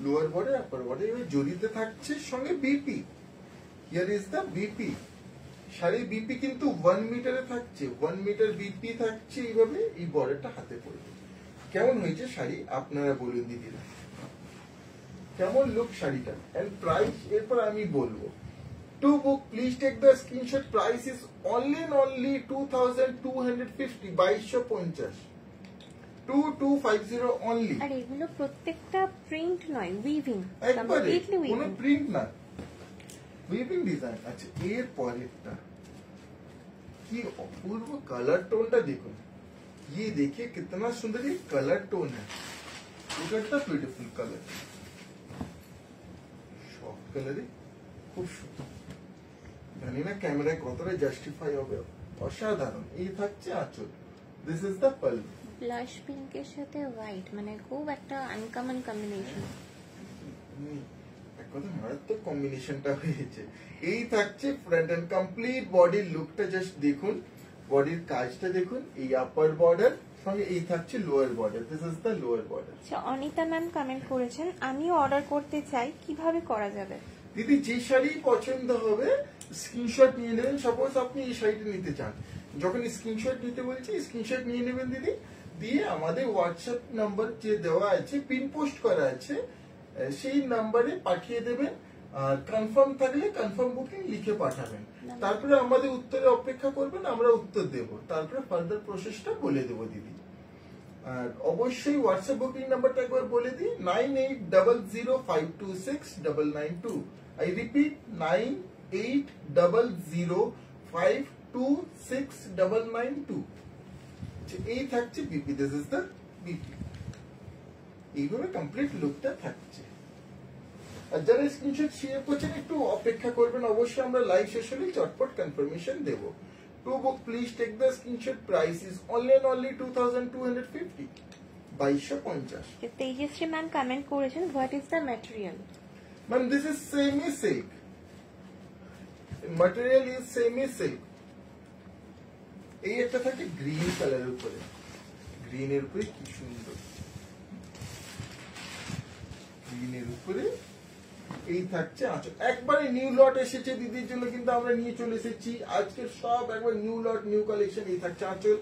লোয়ার বর্ডার, আপার বর্ডার, এবার জড়িতে থাকছে সঙ্গে BP. Here is the BP. শাড়ির বিপি কিন্তু 1 মিটারে থাকছে, 1 মিটার বিপি থাকছে। এইভাবে এই বর্ডারটা হাতে পড়বে। কেমন হয়েছে শাড়ি আপনারা বলুন দিদিরা, কেমন লুক শাড়িটা এন্ড প্রাইস এরপর আমি বলবো। To book please take the screenshot, price is only 2250, 2250, 2250 only. আর এগুলো প্রত্যেকটা প্রিন্ট নয়, উইভিং, একবারে কমপ্লিটলি কোনো উইভিং। প্রিন্ট না, উইভিং ডিজাইন। আচ্ছা, এর পরেরটা কি অপূর্ব কালার টোনটা দেখুন। ये देखिए कितना सुंदर ये कलर टोन है। Look at the beautiful color. Soft color খুব সুন্দর। জানি না ক্যামেরায় কতটা জাস্টিফাই হবে, অসাধারণ। এই থাকছে আঁচল। This is the pallu. Blush পিঙ্কের সাথে হোয়াইট, মানে খুব একটা আনকমন কম্বিনেশন। এক কথা মারাত্মক কম্বিনেশনটা হয়েছে। এই থাকছে ফ্রন্ট এন্ড কমপ্লিট বডির লুকটা জাস্ট দেখুন, বডির কাজটা দেখুন। এই আপার বর্ডার সঙ্গে এই থাকছে lower border. This is the lower border. আচ্ছা, অনিতা ম্যাম কমেন্ট করেছেন, আমিও অর্ডার করতে চাই, কিভাবে করা যাবে? দিদি যে শাড়ি পছন্দ হবে স্ক্রিনশট নিয়ে নেবেন। সাপোজ আপনি এই শাড়িটা নিতে চান, যখন স্ক্রিনশট নিতে বলছি স্ক্রিনশট নিয়ে নেবেন দিদি, দিয়ে আমাদের হোয়াটসঅ্যাপ নাম্বার যে দেওয়া আছে, পিন পোস্ট করা আছে, সেই নাম্বারে পাঠিয়ে দেবেন। আর কনফার্ম থাকলে কনফার্ম বুকিং লিখে পাঠাবেন। তারপরে আমাদের উত্তরে অপেক্ষা করবেন, আমরা উত্তর দেব, তারপরে ফার্দার প্রসেসটা বলে দেবো দিদি। আর অবশ্যই হোয়াটসঅ্যাপ বুকিং নাম্বারটা একবার বলে দিই, 9800526992। I repeat 9800526992। এই থাকছে BP. This is the BP. এইভাবে কমপ্লিট লুকটা থাকছে। আর যারা স্ক্রিনশট শেয়ার করছেন একটু অপেক্ষা করবেন, অবশ্যই আমরা লাইভ শেষ হলে চটপট কনফার্মেশন দেব। To book please take the screenshot, price is only 2250, 2250। Tejashree ma'am comment করেছেন, what is the material? Ma'am this is semi silk, material is semi silk. এই একটা থাকে গ্রিন কালারের উপরে, গ্রিনের উপরে কি সুন্দর, গ্রিনের উপরে এই থাকছে আঁচল। একবারে নিউ লট এসেছে দিদির জন্য, কিন্তু আমরা নিয়ে চলে এসেছি আজকের সব একবার নিউ লট, নিউ কালেকশন। এই থাকছে আঁচল।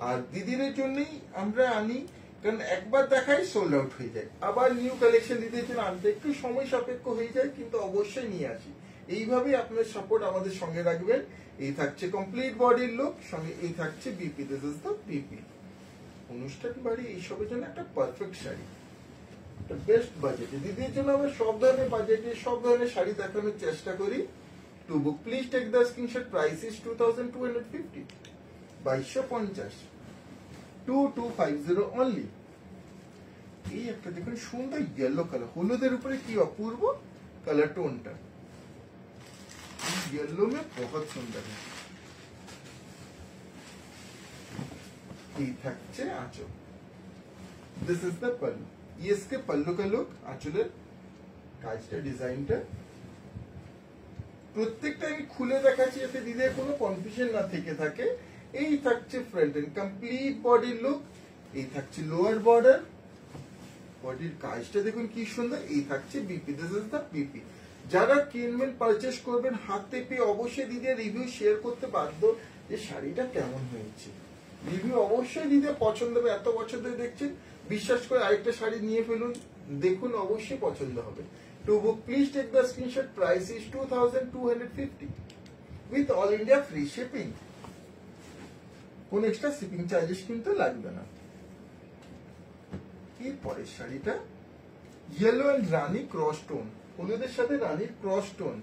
আর দিদিদের জন্যই আমরা আনি, কারণ একবার দেখাই সোল্ড আউট হয়ে যায়। আবার নিউ কালেকশন দিদির জন্য আনতে একটু সময় সাপেক্ষ হয়ে যায়, কিন্তু অবশ্যই নিয়ে আসি। এইভাবে আপনার সাপোর্ট আমাদের সঙ্গে রাখবেন। এই থাকছে কমপ্লিট বডির লুক, সঙ্গে এই থাকছে BP. This is the BP. অনুষ্ঠান বাড়ি এইসবের জন্য একটা পারফেক্ট শাড়ি, বেস্ট বাজেটে। দিদির জন্য আমরা সব ধরনের বাজেটে সব ধরনের শাড়ি দেখানোর চেষ্টা করি। To book please take the screenshot, price is 2250, 2250, 2250 only. এই একটা দেখুন সুন্দর ইয়েলো কালার, হলুদের উপরে কি অপূর্ব কালার টোনটা, येलो में बहुत सुंदर है। এই থাকছে আঁচল। This is the pallu. इसके पल्लू का लुक, আঁচলের কাজটা, ডিজাইনটা প্রত্যেকটা আমি খুলে দেখাচ্ছি যাতে দিদির কোনো কনফিউশন না থেকে থাকে। এই থাকছে ফ্রন্ট এন্ড কমপ্লিট বডির লুক। এই থাকছে লোয়ার বর্ডার, বডির কাজটা দেখুন কি সুন্দর। এই থাকছে BP. This is the BP. যারা কিনবেন, পারচেস করবেন, হাতে পেয়ে অবশ্যই দিদির রিভিউ শেয়ার করতে বাধ্য যে শাড়িটা কেমন হয়েছে। রিভিউ অবশ্যই দিদির পছন্দ হবে। এত বছর ধরে দেখছেন, বিশ্বাস করে আরেকটা শাড়ি নিয়ে ফেলুন, দেখুন অবশ্যই পছন্দ হবে। To book please take the screenshot, price is 2250 with all India free shipping. কোন এক্সট্রা শিপিং চার্জেস কিন্তু লাগবে না। এরপরের শাড়িটা ইয়েলো এন্ড রানী ক্রস টোন, হলুদের সাথে রানীর ক্রস টোন।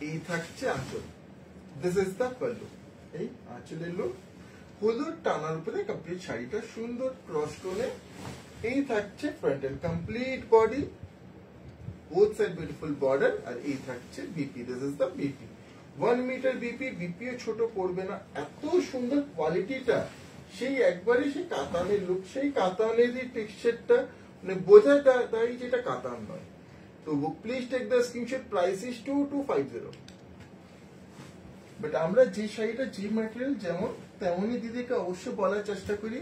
এই থাকছে আঁচল। This is the pallu. এই আঁচলের লুক, হলুদ টানার উপরে কমপ্লিট শাড়িটা সুন্দর ক্রস টোনে। এই থাকছে front and complete body, both side beautiful border. আর এই থাকছে BP. This is the BP. 1 metre BP. বিপিও ছোট পড়বে না, এত সুন্দর কোয়ালিটিটা। সেই একবারে সেই কাতানের লুক, সেই কাতানের যে টেক্সচারটা মানে বোঝা যায় যেটা কাতান নয়। তো book please take the screenshot, price is 2250। But আমরা যে শাড়িটা যে ম্যাটেরিয়াল যেমন তেমনই দিদিকে অবশ্যই বলার চেষ্টা করি।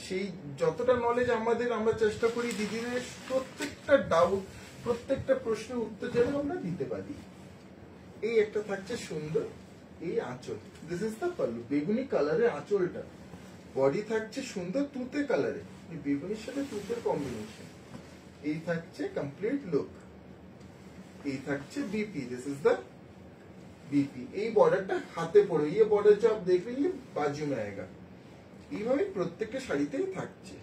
সেই যতটা নলেজ আমাদের, আমরা চেষ্টা করি দিদিদের প্রত্যেকটা ডাউট, প্রত্যেকটা প্রশ্নের উত্তর যেন আমরা দিতে পারি। এই একটা থাকছে সুন্দর এই আঁচল। This is the pallu. বেগুনি কালারের আঁচলটা, বডি থাকছে সুন্দর তুতে কালারে, বেগুনির সাথে তুতের কম্বিনেশন। এই থাকছে কমপ্লিট লুক। এই থাকছে BP. This is the BP. এই বর্ডারটা হাতে পড়ে, এই বর্ডার जो आप देख रहे हैं बाजू में आएगा। এইভাবে প্রত্যেকটা শাড়িতেই থাকছে।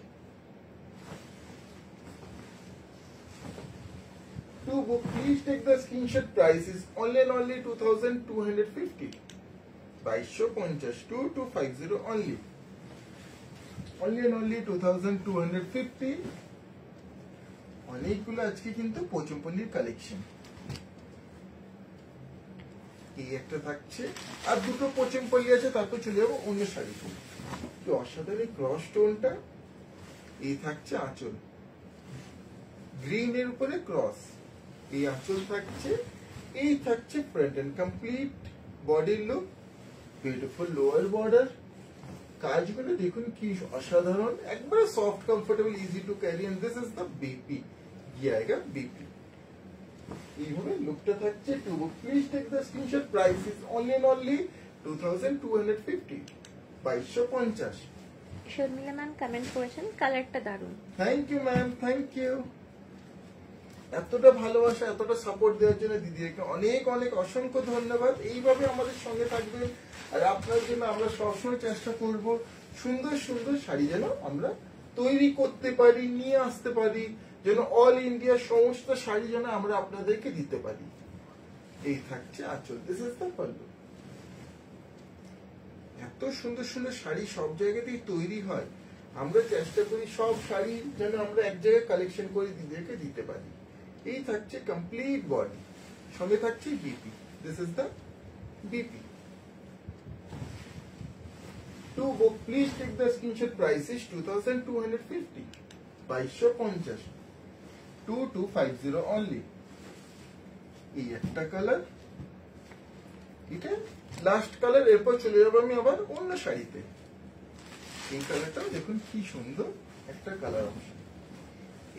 To to book, please take the screenshot. Price is only and only 2250. 2250 2250 only. Only and only 2250. অনেকগুলো আজকে কিন্তু পোচমপল্লির কালেকশন। এই একটা থাকছে আর দুটো পোচমপল্লি আছে, তারপর চলে যাবো অন্য শাড়ি। কি অসাধারণ ক্রস টোনটা। এই থাকছে আঁচল, গ্রিন এর উপরে ক্রস, এই আঁচল থাকছে। এই থাকছে ফ্রন্ট এন্ড কমপ্লিট বডির লুক, বিউটিফুল লোয়ার বর্ডার। কাজগুলো দেখুন কি অসাধারণ, একবারে soft, comfortable, easy to carry. And this is the BP, গিয়েগা বিপি। এইভাবে লুকটা থাকছে। To book, please take the screenshot. Price is only and only 2250, 2250। Sharmila ma'am comment করেছেন কালারটা দারুণ। Thank you ma'am, thank you. এতটা ভালোবাসা, এতটা সাপোর্ট দেওয়ার জন্য দিদিকে অনেক অনেক অসংখ্য ধন্যবাদ। এইভাবে আমাদের সঙ্গে থাকবেন, আর আপনার জন্য আমরা সবসময় চেষ্টা করব সুন্দর সুন্দর শাড়ি যেন আমরা তৈরি করতে পারি, নিয়ে আসতে পারি, যেন অল ইন্ডিয়া সমস্ত শাড়ি যেন আমরা আপনাদেরকে দিতে পারি। এই থাকছে আঁচল, দিস ইজ দ্য পাল্লু। এত সুন্দর সুন্দর শাড়ি সব জায়গাতেই তৈরি হয়, আমরা চেষ্টা করি সব শাড়ি যেন আমরা এক জায়গায় কালেকশন করে দিদিকে দিতে পারি। এই থাকছে কমপ্লিট বডি, সঙ্গে থাকছে BP, this is the BP. To book, please take the screenshot. Price is 2250, 2250, 2250 only. এই একটা কালার, এটা লাস্ট কালার। এরপর চলে যাবো আমি আবার অন্য শাড়িতে। এই কালারটা দেখুন কি সুন্দর একটা কালার অপশন।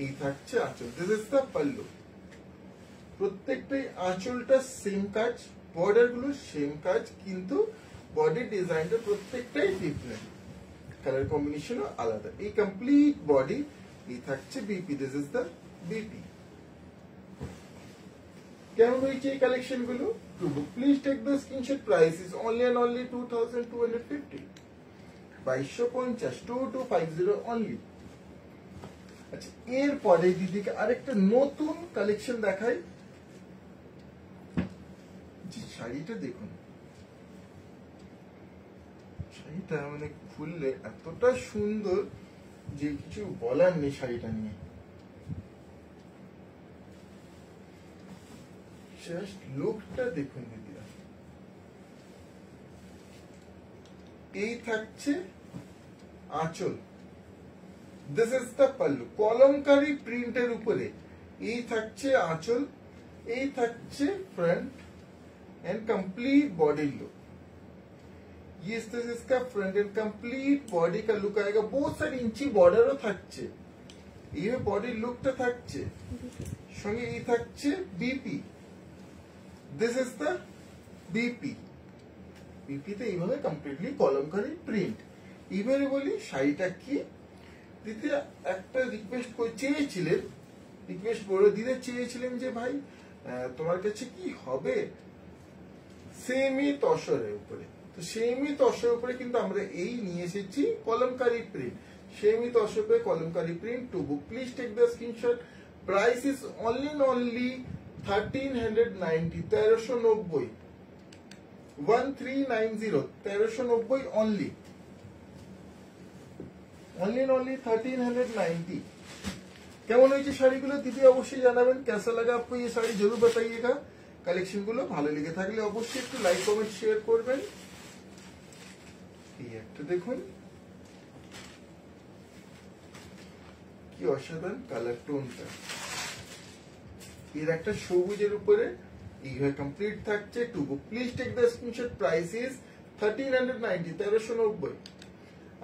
এই থাকছে আঁচল, দিস ইজ দ্য পাল্লু। প্রত্যেকটাই আঁচলটা সেম কাজ, বর্ডার গুলো সেম কাজ, কিন্তু বডি ডিজাইনটা প্রত্যেকটাই ডিফারেন্ট, কালার কম্বিনেশনও আলাদা। এই কমপ্লিট বডি। এই থাকছে BP, this is the BP. কেমন হয়েছে এই কালেকশন গুলো? To book, please take the screenshot. Price is only and only 2250, 2250, 2250 only. আচ্ছা, এরপরে দিদিকে আরেকটা নতুন কালেকশন দেখাই। যে শাড়িটা দেখুন, শাড়িটা মানে খুললে এতটা সুন্দর যে কিছু বলার নেই শাড়িটা নিয়ে। জাস্ট লুকটা দেখুন দিদিরা। এই থাকছে আঁচল, this is the pallu, Kalamkari প্রিন্টের উপরে। এই থাকছে আঁচল, এই থাকছে front end complete body look. ये इसका फ्रंट एंड कंप्लीट बॉडी का लुक आएगा। बहुत सारी इंची बॉर्डरও থাকছে। এই বডির লুকটা থাকছে, সঙ্গে এই থাকছে BP, this is the BP. বিপিতে এইভাবে কমপ্লিটলি কলমকারী প্রিন্ট। এবারে বলি শাড়িটা কি। দিদি একটা রিকোয়েস্ট চেয়েছিলেন, রিকোয়েস্ট বলে দিদি চেয়েছিলেন যে ভাই তোমার কাছে কি হবে সেমি তসরের উপরে। তো সেমি তসরের উপরে কিন্তু আমরা এই নিয়ে এসেছি কলমকারী প্রিন্ট, সেমি তসরে Kalamkari print. To book, please take the screenshot. Price is only and only 1390, 1390, 1390, 1390 only, only and only 1390। কেমন হয়েছে শাড়িগুলো দিদি অবশ্যই জানাবেন। कैसा लगा आपको ये साड़ी जरूर बताइएगा। কালেকশন গুলো ভালো লেগে থাকলে অবশ্যই একটু লাইক কমেন্ট শেয়ার করবেন। এই একটা দেখুন কি অসাধারণ কালার টোনটা। এর একটা সবুজের উপরে এইভাবে কমপ্লিট থাকছে। To book, please take the screenshot. Price is 1390, 1390।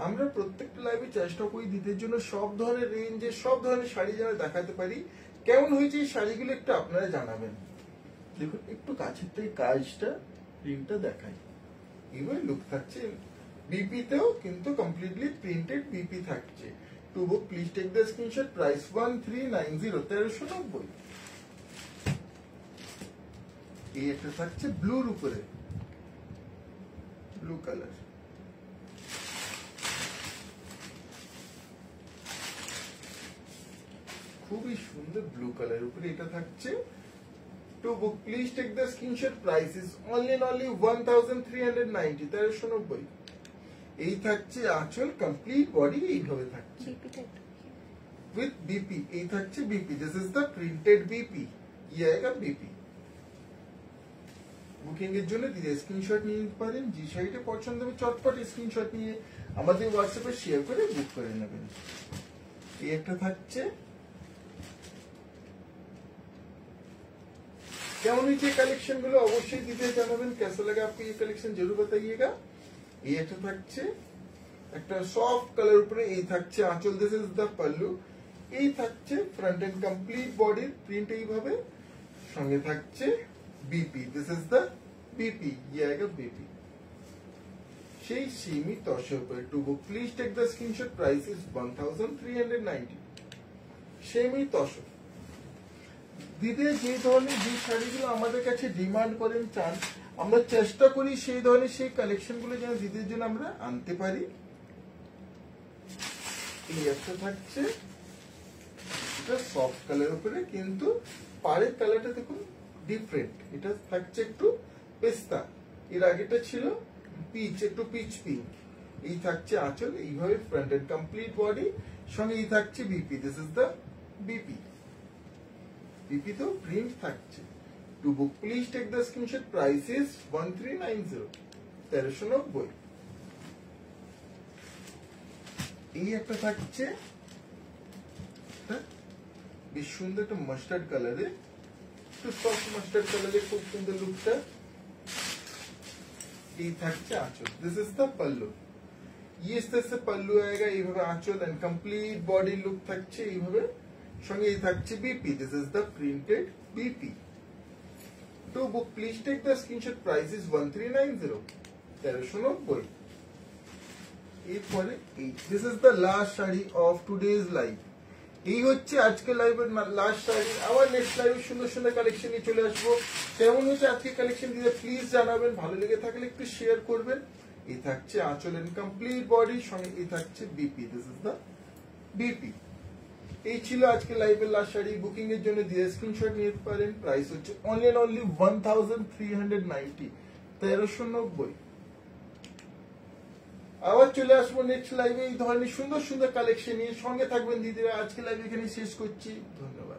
আমরা প্রত্যেকটা লাইভে চেষ্টা করি দিদের জন্য সব ধরনের রেঞ্জে সব ধরনের শাড়ি যেন দেখাতে পারি। কেমন হয়েছে এই শাড়িগুলো একটু আপনারা জানাবেন। দেখুন একটু কাছের থেকে কাজটা প্রিন্টটা দেখাই। এইভাবে লুক থাকছে। বিপিতেও কিন্তু কমপ্লিটলি প্রিন্টেড বিপি থাকছে। To book, please take the screenshot. Price 1390, 1390। এই একটা থাকছে ব্লুর উপরে, ব্লু কালার। খুবই সুন্দর ব্লু কালার উপরে এটা থাকছে। To book please take the screenshot, price is only 1390, 1390। এই থাকছে আঁচল, কমপ্লিট বডি এইভাবে থাকছে উইথ বিপি। এই থাকছে BP, this is the printed BP, ये आएगा बीपी। বুকিং এর জন্য দিদি স্ক্রিনশট নিয়ে নিতে পারেন, যে শাড়িটা পছন্দ হবে চটপট স্ক্রিনশট নিয়ে আমাদের হোয়াটসঅ্যাপে শেয়ার করে বুক করে নেবেন। এই একটা থাকছে। কেমন হয়েছে কালেকশন গুলো অবশ্যই দিতে জানাবেন, कैसा लगा आपको ये कलेक्शन जरूर बताइएगा। এই একটা থাকছে একটা সফট কালার উপরে, এই থাকছে আঁচল, দিস ইজ দ্য পাল্লু। এই থাকছে ফ্রন্ট এন্ড কমপ্লিট বডির প্রিন্ট এইভাবে, সঙ্গে থাকছে BP, this is the BP, ये आएगा बीपी। সেই সেমি তসের উপরে to book please take the screenshot, price is 1390। Semi tussar দিদি যে ধরনের যে শাড়িগুলো আমাদের কাছে ডিমান্ড করেন চান, আমরা চেষ্টা করি সেই ধরনের সেই কালেকশন গুলো যেন দিদির জন্য আমরা আনতে পারি। এই একটা থাকছে এটা সফট কালার উপরে, কিন্তু পাড়ের কালারটা দেখুন ডিফারেন্ট, এটা থাকছে একটু পেস্তা, এর আগেটা ছিল পিচ, একটু পিচ পিঙ্ক। এই থাকছে আঁচল এইভাবে ফ্রন্ট এন্ড কমপ্লিট বডি, সঙ্গে এই থাকছে BP, this is the BP. BP তো প্রিন্ট থাকছে। To book please take the screenshot, price is 1390, 1390। এই একটা থাকছে বেশ সুন্দর একটা মাস্টার্ড কালারে, একটু সফট মাস্টার্ড কালারে, খুব সুন্দর লুকটা। এই থাকছে আঁচল, দিস ইজ দ্য পাল্লু। ये इस तरह से पल्लू आएगा, এইভাবে আঁচল এন্ড কমপ্লিট বডি লুক থাকছে এইভাবে, সঙ্গে এই থাকছে BP, this is the printed BP. To book please take the screenshot, price is 1390, 1390। এরপরে এই this is the last sari of today's live. এই হচ্ছে আজকে লাইভের লাস্ট শাড়ি। আবার নেক্সট লাইভে সুন্দর সুন্দর কালেকশন নিয়ে চলে আসবো। কেমন হচ্ছে আজকে কালেকশন দিতে প্লিজ জানাবেন, ভালো লেগে থাকলে একটু শেয়ার করবেন। এই থাকছে আঁচল এন্ড কমপ্লিট বডি, সঙ্গে এই থাকছে BP, this is the BP. এই ছিল আজকে লাইভের লাস্ট শাড়ি। বুকিং এর জন্য দিয়ে স্ক্রিনশট নিতে পারেন, প্রাইস হচ্ছে অনলি 1390, 1390। আবার চলে আসবো নেক্সট লাইভে এই ধরনের সুন্দর সুন্দর কালেকশন নিয়ে। সঙ্গে থাকবেন দিদিরা। আজকে লাইভ এখানে শেষ করছি, ধন্যবাদ।